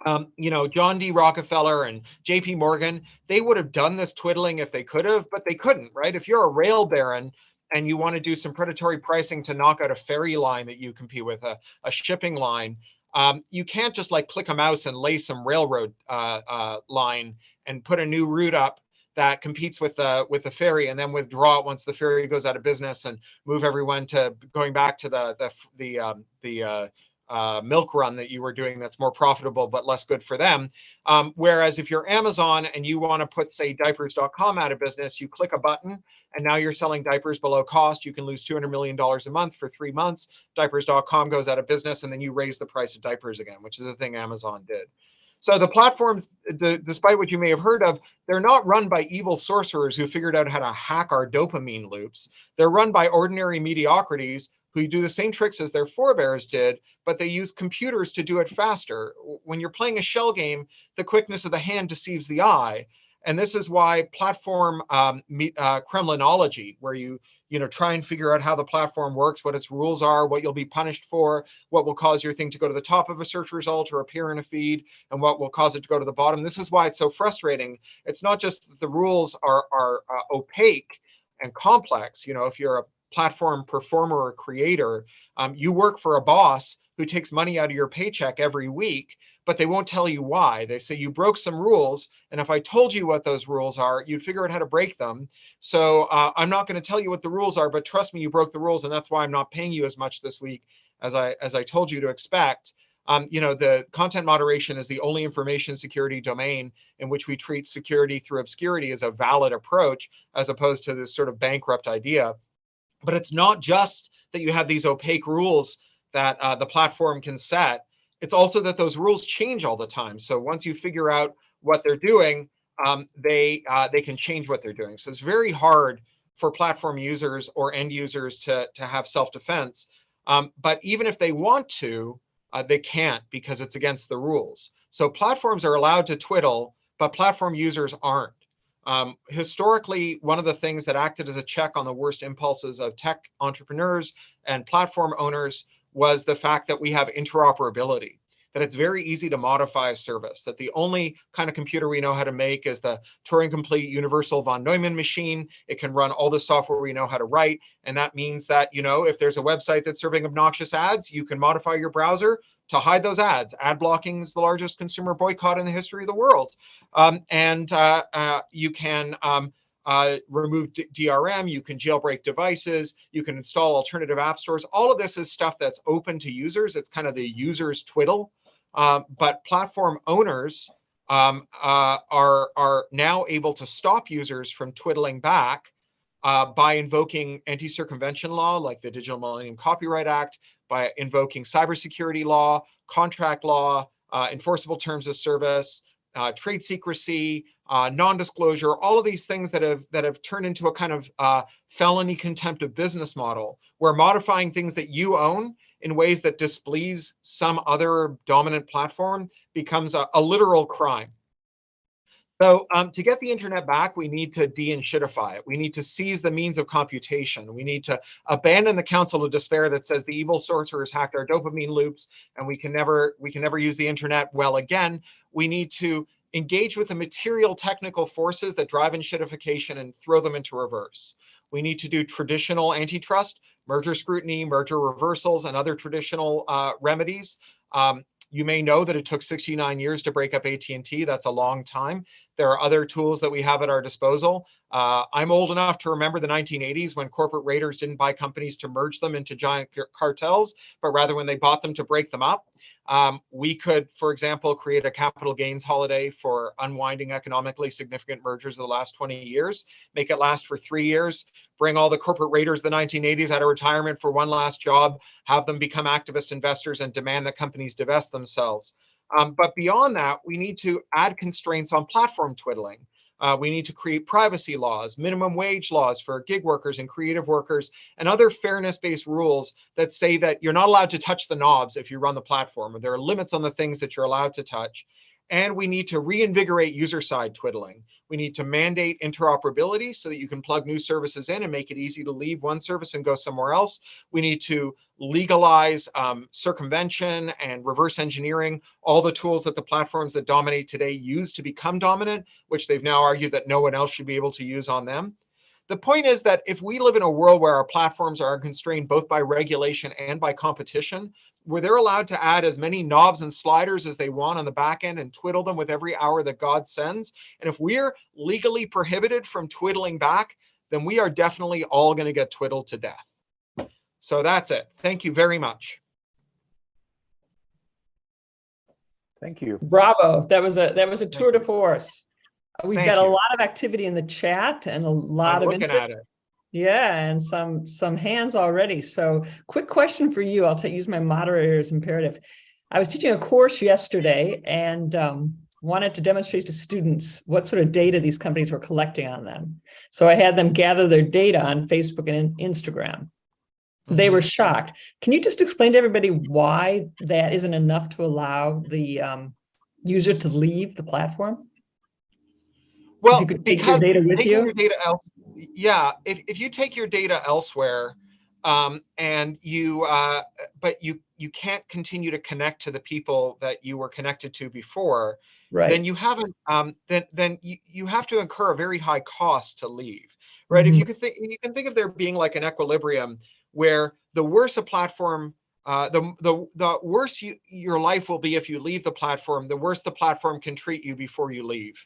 John D. Rockefeller and JP Morgan, they would have done this twiddling if they could have, but they couldn't, right? If you're a rail baron and you want to do some predatory pricing to knock out a ferry line that you compete with, a shipping line, you can't just like click a mouse and lay some railroad line and put a new route up that competes with the ferry and then withdraw it once the ferry goes out of business and move everyone to going back to the milk run that you were doing that's more profitable but less good for them. Whereas if you're Amazon and you want to put, say, diapers.com out of business, you click a button and now you're selling diapers below cost. You can lose $200 million a month for 3 months. Diapers.com goes out of business and then you raise the price of diapers again, which is a thing Amazon did. So the platforms, despite what you may have heard of, they're not run by evil sorcerers who figured out how to hack our dopamine loops. They're run by ordinary mediocrities who do the same tricks as their forebears did, but they use computers to do it faster. When you're playing a shell game, the quickness of the hand deceives the eye. And this is why platform Kremlinology, where you try and figure out how the platform works, what its rules are, what you'll be punished for, what will cause your thing to go to the top of a search result or appear in a feed, and what will cause it to go to the bottom. This is why it's so frustrating. It's not just that the rules are opaque and complex. If you're a platform performer or creator, you work for a boss who takes money out of your paycheck every week, but they won't tell you why. They say you broke some rules, and if I told you what those rules are, you'd figure out how to break them. So I'm not going to tell you what the rules are, but trust me, you broke the rules, and that's why I'm not paying you as much this week as I told you to expect. The content moderation is the only information security domain in which we treat security through obscurity as a valid approach, as opposed to this sort of bankrupt idea. But it's not just that you have these opaque rules that the platform can set. It's also that those rules change all the time. So once you figure out what they're doing, they can change what they're doing. So it's very hard for platform users or end users to have self-defense. But even if they want to, they can't, because it's against the rules. So platforms are allowed to twiddle, but platform users aren't. Historically, one of the things that acted as a check on the worst impulses of tech entrepreneurs and platform owners was the fact that we have interoperability, that it's very easy to modify a service, that the only kind of computer we know how to make is the Turing-complete universal von Neumann machine. It can run all the software we know how to write. And that means that, if there's a website that's serving obnoxious ads, you can modify your browser to hide those ads. Ad blocking is the largest consumer boycott in the history of the world. You can remove DRM, you can jailbreak devices, you can install alternative app stores. All of this is stuff that's open to users. It's kind of the user's twiddle. But platform owners are now able to stop users from twiddling back by invoking anti-circumvention law, like the Digital Millennium Copyright Act, by invoking cybersecurity law, contract law, enforceable terms of service, trade secrecy, non-disclosure, all of these things that have turned into a kind of felony contempt of business model, where modifying things that you own in ways that displease some other dominant platform becomes a literal crime. So to get the internet back, we need to de-inshitify it. We need to seize the means of computation. We need to abandon the counsel of despair that says the evil sorcerers hacked our dopamine loops and we can never use the internet well again. We need to engage with the material technical forces that drive enshittification and throw them into reverse. We need to do traditional antitrust, merger scrutiny, merger reversals, and other traditional remedies. You may know that it took 69 years to break up AT&T. That's a long time. There are other tools that we have at our disposal. I'm old enough to remember the 1980s when corporate raiders didn't buy companies to merge them into giant cartels, but rather when they bought them to break them up. We could, for example, create a capital gains holiday for unwinding economically significant mergers of the last 20 years, make it last for 3 years, bring all the corporate raiders of the 1980s out of retirement for one last job, have them become activist investors and demand that companies divest themselves. But beyond that, we need to add constraints on platform twiddling. We need to create privacy laws, minimum wage laws for gig workers and creative workers, and other fairness-based rules that say that you're not allowed to touch the knobs if you run the platform, or there are limits on the things that you're allowed to touch. And we need to reinvigorate user-side twiddling. We need to mandate interoperability so that you can plug new services in and make it easy to leave one service and go somewhere else. We need to legalize circumvention and reverse engineering, all the tools that the platforms that dominate today use to become dominant, which they've now argued that no one else should be able to use on them. The point is that if we live in a world where our platforms are constrained both by regulation and by competition, where they're allowed to add as many knobs and sliders as they want on the back end and twiddle them with every hour that God sends, and if we're legally prohibited from twiddling back, then we are definitely all going to get twiddled to death. So that's it. Thank you very much. Thank you. Bravo. That was a tour de force. We've Thank got a you. lot of activity in the chat and a lot I'm of looking interest. at it. Yeah, and some hands already. So quick question for you. I'll use my moderator as imperative. I was teaching a course yesterday and wanted to demonstrate to students what sort of data these companies were collecting on them. So I had them gather their data on Facebook and Instagram. They were shocked. Can you just explain to everybody why that isn't enough to allow the user to leave the platform? Well, you could take because your data with taking you? your data yeah, if you take your data elsewhere, and you but you can't continue to connect to the people that you were connected to before, Right. then you haven't then you have to incur a very high cost to leave, right? If you can think of there being like an equilibrium where the worse a platform, the worse your life will be if you leave the platform, the worse the platform can treat you before you leave.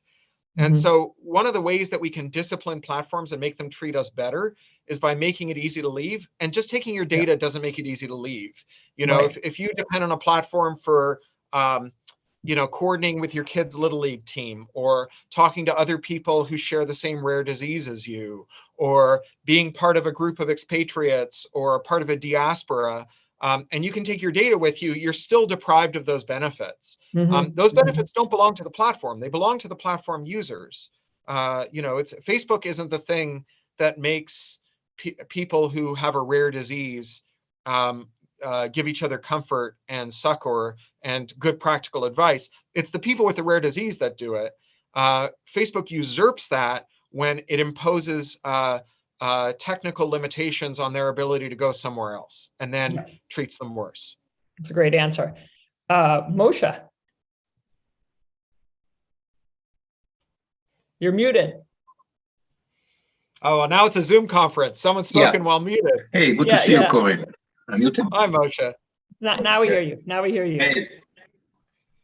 And so one of the ways that we can discipline platforms and make them treat us better is by making it easy to leave. And just taking your data doesn't make it easy to leave. You know, if you depend on a platform for, you know, coordinating with your kids' Little League team, or talking to other people who share the same rare disease as you, or being part of a group of expatriates or part of a diaspora, and you can take your data with you, you're still deprived of those benefits. Those benefits don't belong to the platform. They belong to the platform users. You know, Facebook isn't the thing that makes people who have a rare disease give each other comfort and succor and good practical advice. It's the people with the rare disease that do it. Facebook usurps that when it imposes technical limitations on their ability to go somewhere else, and then treats them worse. That's a great answer. Moshe, you're muted. Oh, now it's a Zoom conference. Someone's spoken while muted. Hey, good to see you, Cory. I'm muted. Hi, Moshe. Now we hear you. Now we hear you. Hey.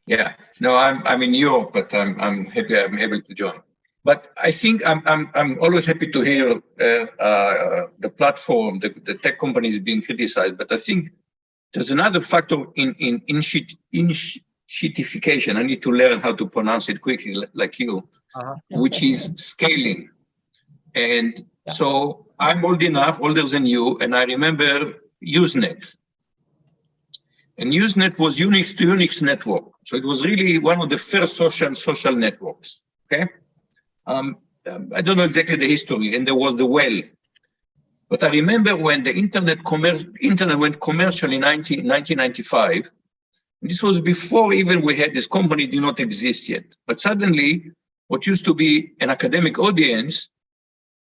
Yeah. No, I'm in Europe, but I'm happy I'm able to join. But I think I'm always happy to hear the platform, the tech companies being criticized. But I think there's another factor in shitification. I need to learn how to pronounce it quickly, like you, which is scaling. And so I'm old enough, older than you, and I remember Usenet. And Usenet was Unix to Unix network. So it was really one of the first social networks, okay? I don't know exactly the history, and there was the well. But I remember when the internet went commercial in 1995, and this was before even we had this company did not exist yet. But suddenly, what used to be an academic audience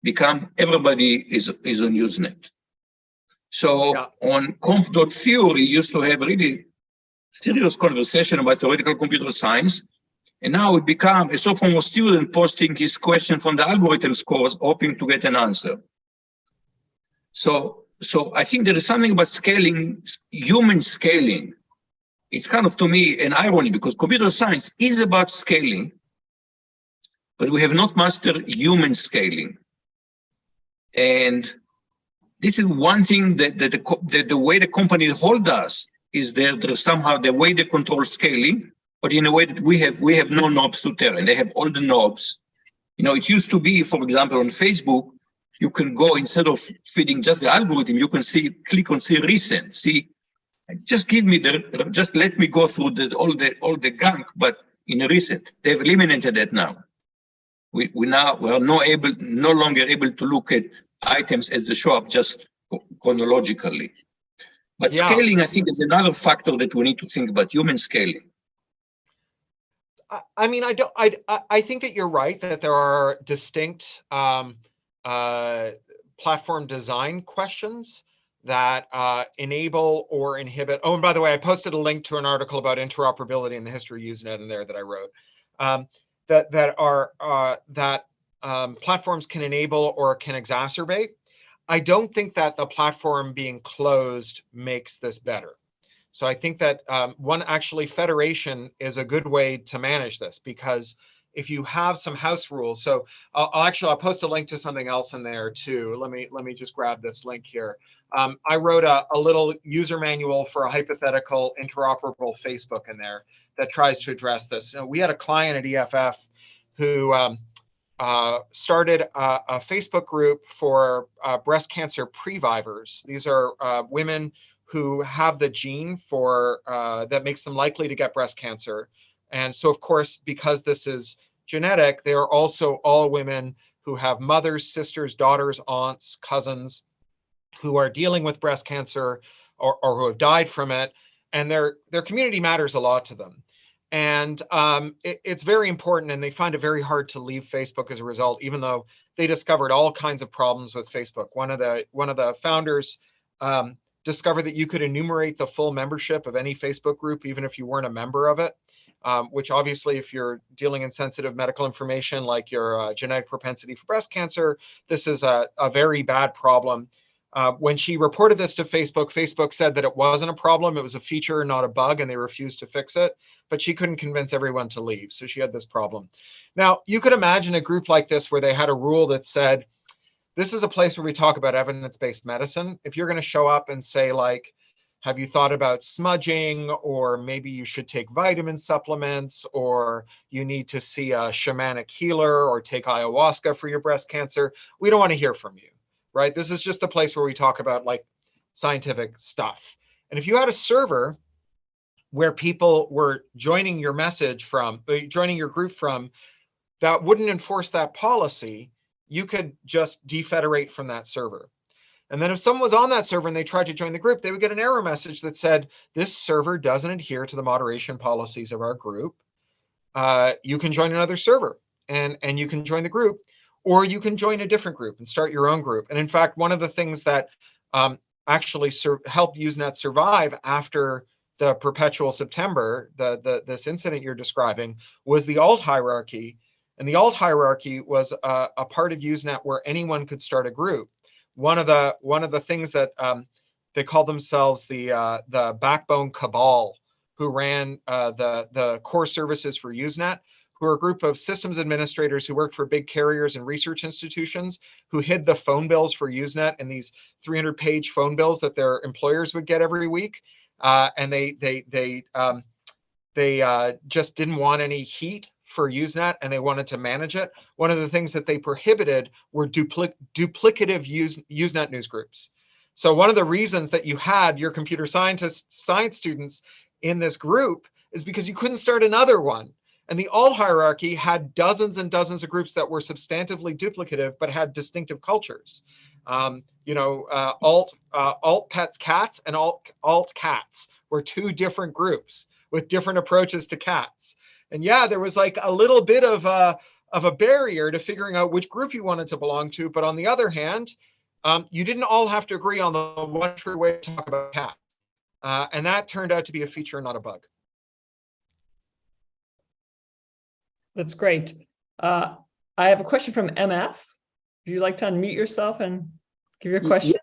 become everybody is on Usenet. So on conf.theory used to have really serious conversation about theoretical computer science. And now it became a sophomore student posting his question from the algorithm course, hoping to get an answer. So I think there is something about scaling, human scaling. It's kind of, to me, an irony, because computer science is about scaling, but we have not mastered human scaling. And this is one thing that the way the companies hold us is there's somehow the way they control scaling, but in a way that we have no knobs to turn, and they have all the knobs. You know, it used to be, for example, on Facebook, you can go, instead of feeding just the algorithm, you can click on see recent, just give me just let me go through all the gunk, but in a recent. They've eliminated that now. We are no longer able to look at items as they show up just chronologically. But scaling, I think, is another factor that we need to think about, human scaling. I mean, I think that you're right that there are distinct platform design questions that enable or inhibit. Oh, and by the way, I posted a link to an article about interoperability in the history of Usenet in there that I wrote. That platforms can enable or can exacerbate. I don't think that the platform being closed makes this better. So I think that actually federation is a good way to manage this, because if you have some house rules, so I'll post a link to something else in there too. Let me just grab this link here. I wrote a little user manual for a hypothetical interoperable Facebook in there that tries to address this. You know, we had a client at EFF who started a Facebook group for breast cancer previvors. These are women who have the gene for that makes them likely to get breast cancer. And so, of course, because this is genetic, they are also all women who have mothers, sisters, daughters, aunts, cousins who are dealing with breast cancer or who have died from it. And their community matters a lot to them. And it's very important, and they find it very hard to leave Facebook as a result, even though they discovered all kinds of problems with Facebook. One of the founders discovered that you could enumerate the full membership of any Facebook group, even if you weren't a member of it, which obviously, if you're dealing in sensitive medical information like your genetic propensity for breast cancer, this is a very bad problem. When she reported this to Facebook, Facebook said that it wasn't a problem, it was a feature, not a bug, and they refused to fix it. But she couldn't convince everyone to leave, so she had this problem. Now, you could imagine a group like this where they had a rule that said, this is a place where we talk about evidence-based medicine. If you're going to show up and say, like, have you thought about smudging, or maybe you should take vitamin supplements, or you need to see a shamanic healer, or take ayahuasca for your breast cancer, we don't want to hear from you, right? This is just a place where we talk about like scientific stuff. And if you had a server where people were joining your message from, joining your group from, that wouldn't enforce that policy, you could just defederate from that server. And then if someone was on that server and they tried to join the group, they would get an error message that said, this server doesn't adhere to the moderation policies of our group. You can join another server and you can join the group, or you can join a different group and start your own group. And in fact, one of the things that actually helped Usenet survive after the perpetual September, this incident you're describing, was the alt hierarchy. And the alt hierarchy was a part of Usenet where anyone could start a group. One of the things that they call themselves the backbone cabal, who ran the core services for Usenet, who are a group of systems administrators who worked for big carriers and research institutions, who hid the phone bills for Usenet in these 300-page phone bills that their employers would get every week. And they just didn't want any heat for Usenet, and they wanted to manage it. One of the things that they prohibited were duplicative Usenet news groups. So one of the reasons that you had your computer science students in this group is because you couldn't start another one. And the alt hierarchy had dozens and dozens of groups that were substantively duplicative but had distinctive cultures. Alt pets cats and alt cats were two different groups with different approaches to cats. And yeah, there was like a little bit of a barrier to figuring out which group you wanted to belong to. But on the other hand, you didn't all have to agree on the one true way to talk about cats. And that turned out to be a feature, not a bug. That's great. I have a question from MF. Would you like to unmute yourself and give your question?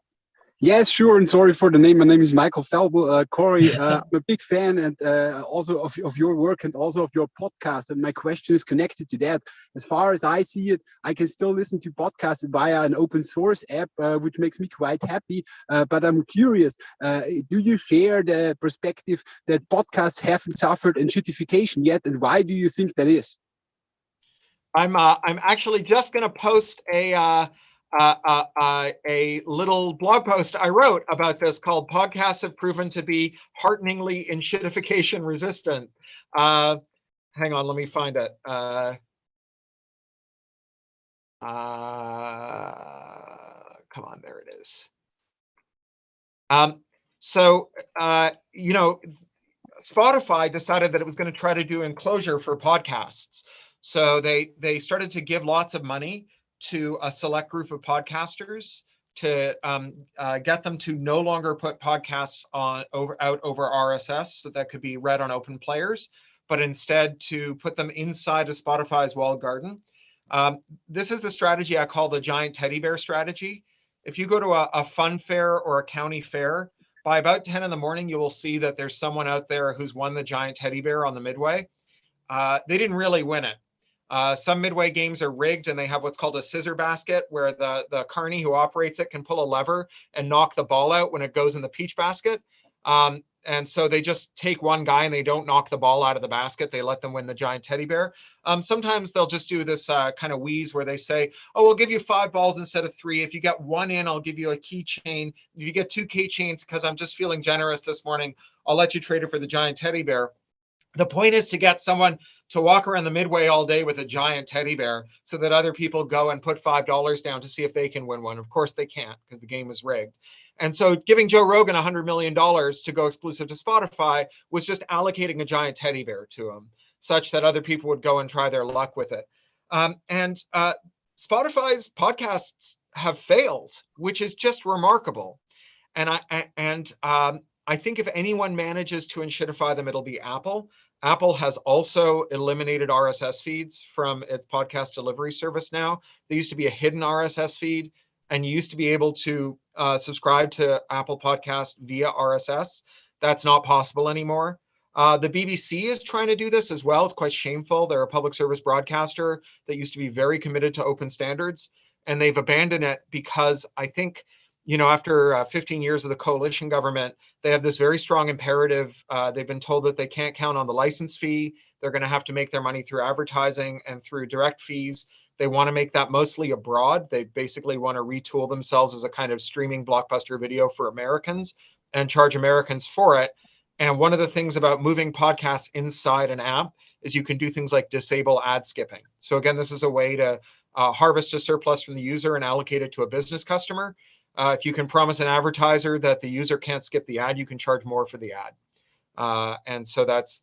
Yes, sure. And sorry for the name. My name is Michael Felbel. Cory, I'm a big fan and also of your work and also of your podcast. And my question is connected to that. As far as I see it, I can still listen to podcasts via an open source app, which makes me quite happy. But I'm curious, do you share the perspective that podcasts haven't suffered enshittification yet? And why do you think that is? I'm actually just going to post a little blog post I wrote about this called "Podcasts Have Proven to Be Hearteningly Enshittification Resistant." Hang on, let me find it. Come on, there it is. Spotify decided that it was going to try to do enclosure for podcasts. So they started to give lots of money to a select group of podcasters to get them to no longer put podcasts out over RSS so that could be read on open players, but instead to put them inside of Spotify's walled garden. This is the strategy I call the giant teddy bear strategy. If you go to a fun fair or a county fair, by about 10 in the morning, you will see that there's someone out there who's won the giant teddy bear on the Midway. They didn't really win it. Some Midway games are rigged and they have what's called a scissor basket where the carny who operates it can pull a lever and knock the ball out when it goes in the peach basket. And so they just take one guy and they don't knock the ball out of the basket. They let them win the giant teddy bear. Sometimes they'll just do this kind of wheeze where they say, oh, we'll give you 5 balls instead of 3. If you get 1 in, I'll give you a keychain. If you get 2 keychains because I'm just feeling generous this morning, I'll let you trade it for the giant teddy bear. The point is to get someone to walk around the Midway all day with a giant teddy bear so that other people go and put $5 down to see if they can win one. Of course they can't because the game is rigged. And so giving Joe Rogan $100 million to go exclusive to Spotify was just allocating a giant teddy bear to him, such that other people would go and try their luck with it. Spotify's podcasts have failed, which is just remarkable. And I think if anyone manages to enshittify them, it'll be Apple. Apple has also eliminated RSS feeds from its podcast delivery service now. There used to be a hidden RSS feed, and you used to be able to subscribe to Apple Podcast via RSS. That's not possible anymore. The BBC is trying to do this as well. It's quite shameful. They're a public service broadcaster that used to be very committed to open standards, and they've abandoned it because I think, you know, after 15 years of the coalition government, they have this very strong imperative. They've been told that they can't count on the license fee. They're going to have to make their money through advertising and through direct fees. They want to make that mostly abroad. They basically want to retool themselves as a kind of streaming blockbuster video for Americans and charge Americans for it. And one of the things about moving podcasts inside an app is you can do things like disable ad skipping. So again, this is a way to harvest a surplus from the user and allocate it to a business customer. If you can promise an advertiser that the user can't skip the ad, you can charge more for the ad. And so that's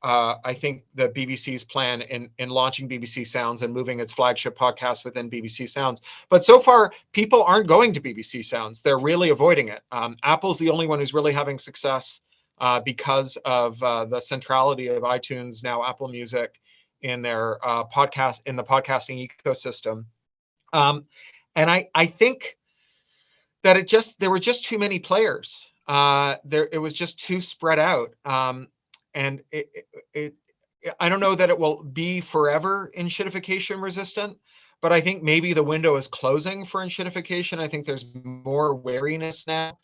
I think the BBC's plan in launching BBC Sounds and moving its flagship podcast within BBC Sounds. But so far, people aren't going to BBC Sounds. They're really avoiding it. Apple's the only one who's really having success because of the centrality of iTunes, now Apple Music, in their podcast, in the podcasting ecosystem. And I think that there were just too many players. It was just too spread out. And I don't know that it will be forever enshittification resistant, but I think maybe the window is closing for enshittification. I think there's more wariness now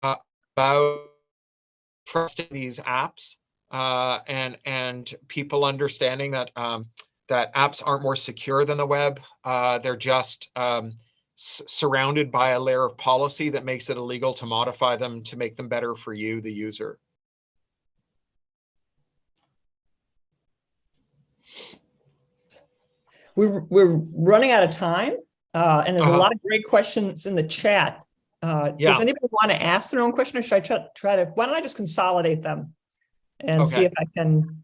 about trusting these apps and people understanding that that apps aren't more secure than the web. They're just surrounded by a layer of policy that makes it illegal to modify them to make them better for you, the user. We're running out of time, and there's a lot of great questions in the chat. Does anybody want to ask their own question, or should I try to? Why don't I just consolidate them and see if I can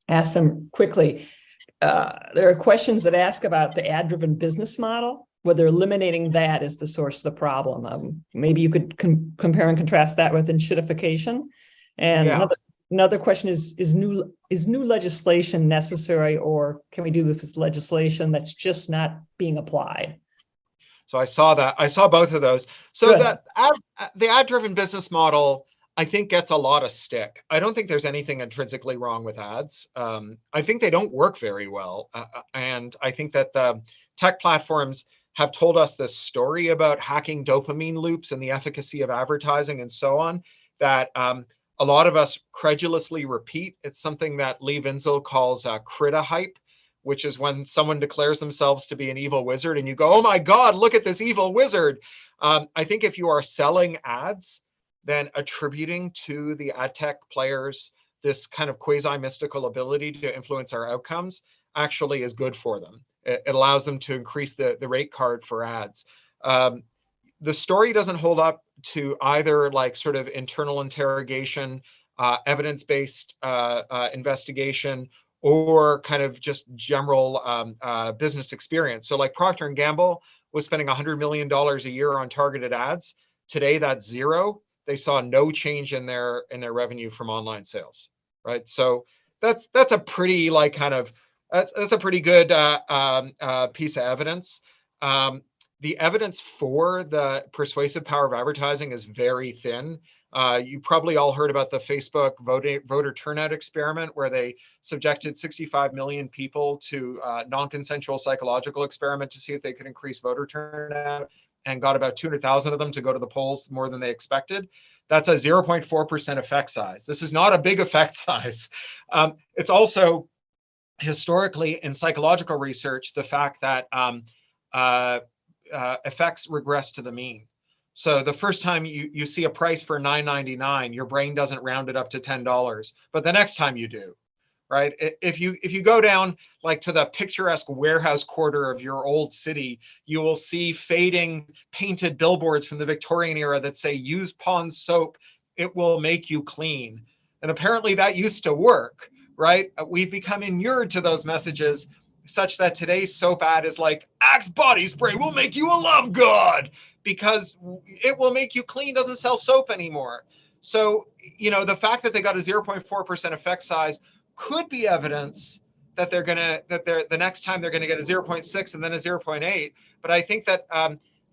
ask them quickly? There are questions that ask about the ad-driven business model, whether eliminating that is the source of the problem. Maybe you could compare and contrast that with enshittification. And another question is new legislation necessary, or can we do this with legislation that's just not being applied? So I saw that. I saw both of those. So the ad-driven business model, I think, gets a lot of stick. I don't think there's anything intrinsically wrong with ads. I think they don't work very well. And I think that the tech platforms have told us this story about hacking dopamine loops and the efficacy of advertising and so on, that a lot of us credulously repeat. It's something that Lee Winslow calls crita hype, which is when someone declares themselves to be an evil wizard and you go, oh my God, look at this evil wizard. I think if you are selling ads, then attributing to the ad tech players this kind of quasi-mystical ability to influence our outcomes actually is good for them. It allows them to increase the rate card for ads. The story doesn't hold up to either like sort of internal interrogation, evidence-based investigation, or kind of just general business experience. So like Procter & Gamble was spending $100 million a year on targeted ads. Today, that's zero. They saw no change in their revenue from online sales, right? So that's a pretty like kind of that's a pretty good piece of evidence. The evidence for the persuasive power of advertising is very thin. You probably all heard about the Facebook voter turnout experiment, where they subjected 65 million people to non-consensual psychological experiment to see if they could increase voter turnout, and got about 200,000 of them to go to the polls more than they expected. That's a 0.4% effect size. This is not a big effect size. It's also historically in psychological research, the fact that effects regress to the mean. So the first time you see a price for $9.99, your brain doesn't round it up to $10, but the next time you do, right? If you go down like to the picturesque warehouse quarter of your old city, you will see fading painted billboards from the Victorian era that say, use Pond's soap, it will make you clean. And apparently that used to work, right? We've become inured to those messages, such that today's soap ad is like, Axe body spray will make you a love god, because it will make you clean doesn't sell soap anymore. So, the fact that they got a 0.4% effect size could be evidence that the next time they're gonna get a 0.6 and then a 0.8. But I think that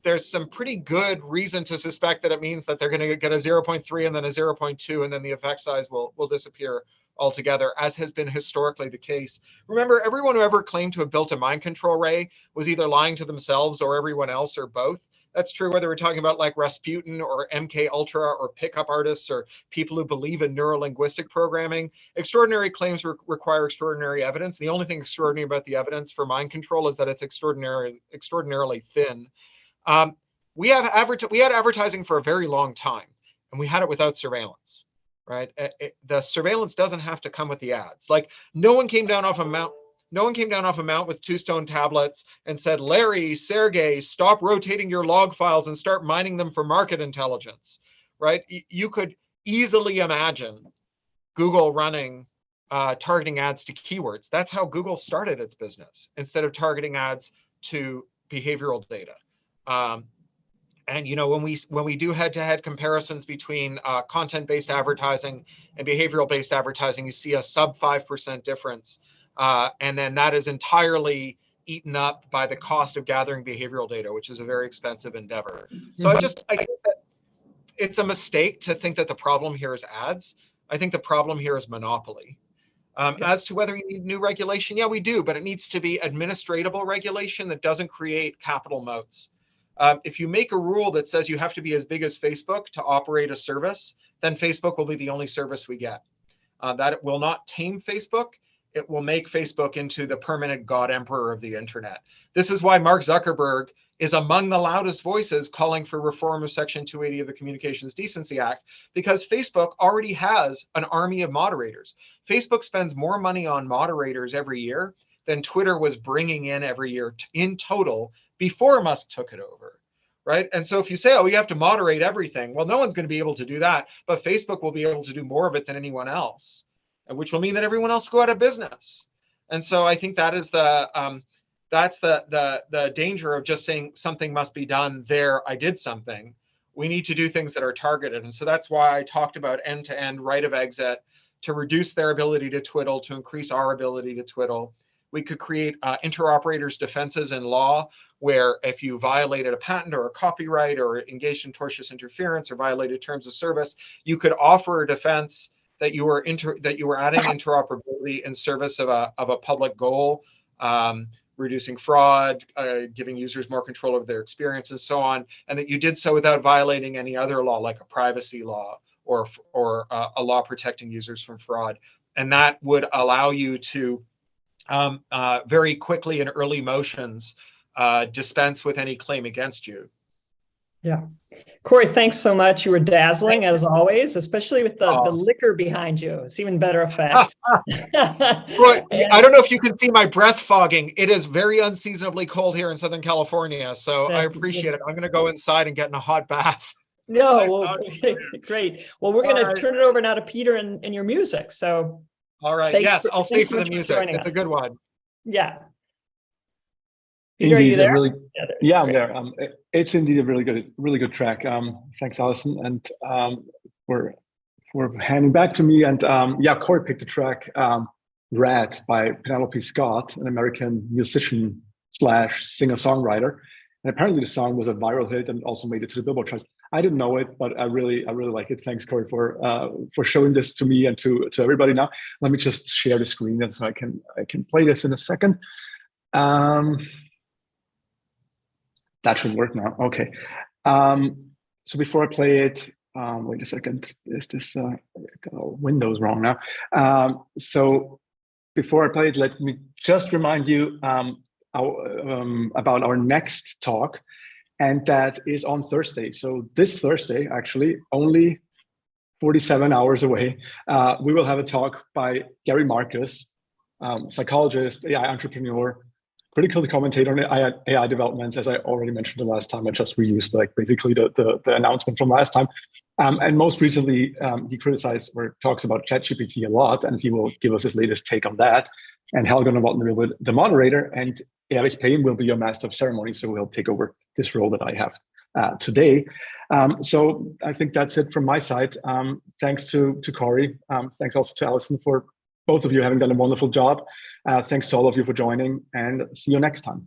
there's some pretty good reason to suspect that it means that they're gonna get a 0.3 and then a 0.2, and then the effect size will disappear altogether, as has been historically the case. Remember, everyone who ever claimed to have built a mind control ray was either lying to themselves or everyone else, or both. That's true whether we're talking about like Rasputin or MK Ultra or pickup artists or people who believe in neurolinguistic programming. Extraordinary claims require extraordinary evidence. The only thing extraordinary about the evidence for mind control is that it's extraordinarily thin. We had advertising for a very long time, and we had it without surveillance. Right? The surveillance doesn't have to come with the ads. Like no one came down off a mount with 2 stone tablets and said, Larry, Sergey, stop rotating your log files and start mining them for market intelligence, right? You could easily imagine Google running targeting ads to keywords. That's how Google started its business, instead of targeting ads to behavioral data. And when we do head-to-head comparisons between content-based advertising and behavioral-based advertising, you see a sub 5% difference, and then that is entirely eaten up by the cost of gathering behavioral data, which is a very expensive endeavor. So I think that it's a mistake to think that the problem here is ads. I think the problem here is monopoly. As to whether you need new regulation, yeah, we do, but it needs to be administratable regulation that doesn't create capital moats. If you make a rule that says you have to be as big as Facebook to operate a service, then Facebook will be the only service we get. That it will not tame Facebook. It will make Facebook into the permanent god emperor of the internet. This is why Mark Zuckerberg is among the loudest voices calling for reform of Section 280 of the Communications Decency Act, because Facebook already has an army of moderators. Facebook spends more money on moderators every year than Twitter was bringing in every year in total before Musk took it over, right? And so if you say, oh, we have to moderate everything, well, no one's going to be able to do that, but Facebook will be able to do more of it than anyone else, which will mean that everyone else will go out of business. And so I think that is that's the danger of just saying something must be done there, I did something. We need to do things that are targeted. And so that's why I talked about end-to-end right of exit, to reduce their ability to twiddle, to increase our ability to twiddle. We could create interoperators defenses in law, where if you violated a patent or a copyright or engaged in tortious interference or violated terms of service, you could offer a defense that you were adding interoperability in service of a public goal, reducing fraud, giving users more control over their experience, and so on, and that you did so without violating any other law, like a privacy law or a law protecting users from fraud. And that would allow you to very quickly in early motions dispense with any claim against you. Yeah. Cory, thanks so much. You were dazzling as always, especially with the liquor behind you. It's even better effect. Well, I don't know if you can see my breath fogging. It is very unseasonably cold here in Southern California, so I appreciate it. I'm going to go inside and get in a hot bath. No, I well, saw you. great. Well, we're going All to right. turn it over now to Peter and your music. So All right. thanks Yes, for- I'll stay thanks for so the much for music. joining It's a us. good one. Yeah. Peter, are you Indeed, a there? really, there yeah, I'm great. there. It's indeed a really good track. Thanks, Allison, and for handing back to me. And yeah, Cory picked the track "Red" by Penelope Scott, an American musician slash singer-songwriter. And apparently, the song was a viral hit and also made it to the Billboard charts. I didn't know it, but I really like it. Thanks, Cory, for showing this to me and to everybody. Now, let me just share the screen, and so I can play this in a second. That should work now. Okay. So before I play it, wait a second. Is this Windows wrong now? So before I play it, let me just remind you about our next talk, and that is on Thursday. So this Thursday, actually, only 47 hours away, we will have a talk by Gary Marcus, psychologist, AI entrepreneur, critical commentator on AI developments. As I already mentioned the last time, I just reused basically the announcement from last time. And most recently, he criticized or talks about ChatGPT a lot, and he will give us his latest take on that. And Helga Novotny will be the moderator, and Erich Payne will be your master of ceremonies, so he'll take over this role that I have today. So I think that's it from my side. Thanks to Cory. Thanks also to Allison for both of you having done a wonderful job. Thanks to all of you for joining, and see you next time.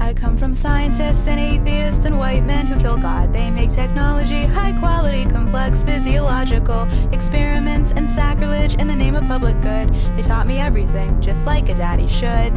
I come from scientists and atheists and white men who kill God. They make technology high quality, complex, physiological experiments and sacrilege in the name of public good. They taught me everything, just like a daddy should.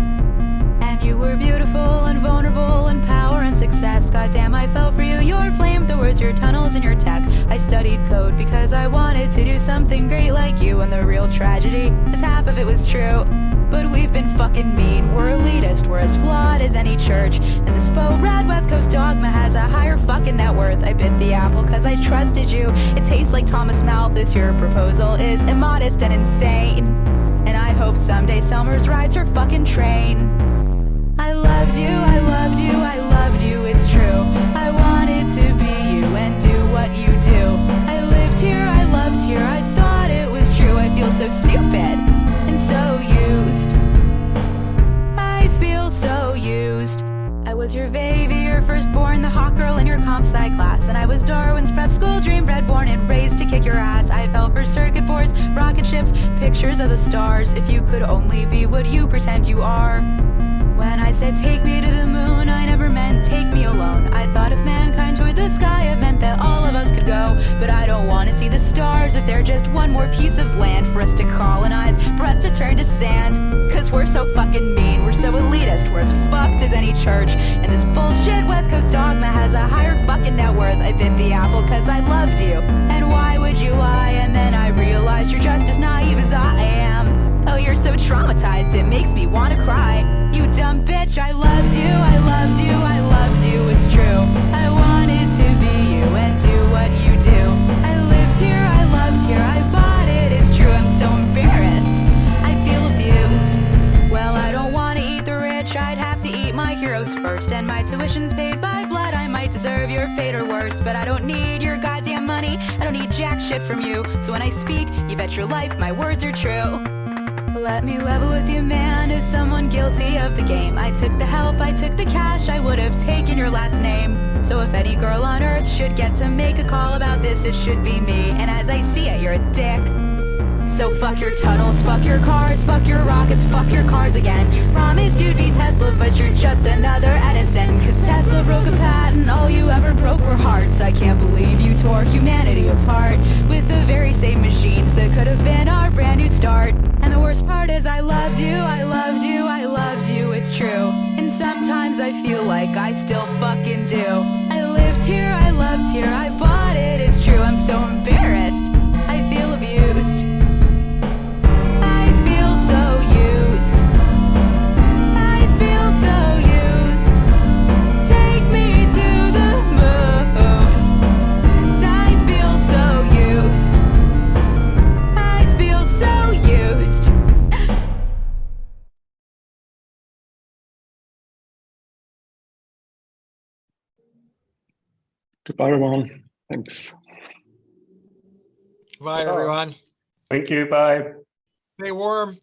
And you were beautiful and vulnerable and power and success. Goddamn, I fell for you. Your flamethrowers, your tunnels, and your tech. I studied code because I wanted to do something great like you. And the real tragedy is half of it was true. But we've been fucking mean. We're elitist. We're as flawed as any church. And this faux rad West Coast dogma has a higher fucking net worth. I bit the apple cause I trusted you. It tastes like Thomas Malthus. Your proposal is immodest and insane. And I hope someday Selmer's rides her fucking train. I loved you, I loved you, I loved you, it's true. I wanted to be you and do what you do. I lived here, I loved here, I thought it was true. I feel so stupid and so used. I feel so used. I was your baby, your firstborn, the hot girl in your comp sci class. And I was Darwin's prep school dream, bred, born, and raised to kick your ass. I fell for circuit boards, rocket ships, pictures of the stars. If you could only be what you pretend you are. When I said take me to the moon, I never meant take me alone. I thought if mankind toured the sky, it meant that all of us could go. But I don't want to see the stars if they're just one more piece of land for us to colonize, for us to turn to sand. Cause we're so fucking mean, we're so elitist, we're as fucked as any church. And this bullshit West Coast dogma has a higher fucking net worth. I bit the apple cause I loved you. And why would you lie? And then I realized you're just as naive as I am. Oh, you're so traumatized, it makes me want to cry. You dumb bitch, I loved you, I loved you, I loved you, it's true. I wanted to be you and do what you do. I lived here, I loved here, I bought it, it's true. I'm so embarrassed, I feel abused. Well, I don't want to eat the rich, I'd have to eat my heroes first. And my tuition's paid by blood, I might deserve your fate or worse. But I don't need your goddamn money, I don't need jack shit from you. So when I speak, you bet your life my words are true. Let me level with you, man, as someone guilty of the game. I took the help, I took the cash, I would have taken your last name. So if any girl on earth should get to make a call about this, it should be me. And as I see it, you're a dick. So fuck your tunnels, fuck your cars, fuck your rockets, fuck your cars again. You promised you'd be Tesla, but you're just another Edison. Cause Tesla broke a patent, all you ever broke were hearts. I can't believe you tore humanity apart with the very same machines that could have been our brand new start. And the worst part is I loved you, I loved you, I loved you, it's true. And sometimes I feel like I still fucking do. I lived here, I loved here, I bought it, it's true. I'm so embarrassed, I feel abused. I feel so used. I feel so used. Take me to the moon, 'cause I feel so used. I feel so used. Goodbye, everyone. Thanks. Bye, everyone. Thank you. Bye. Stay warm.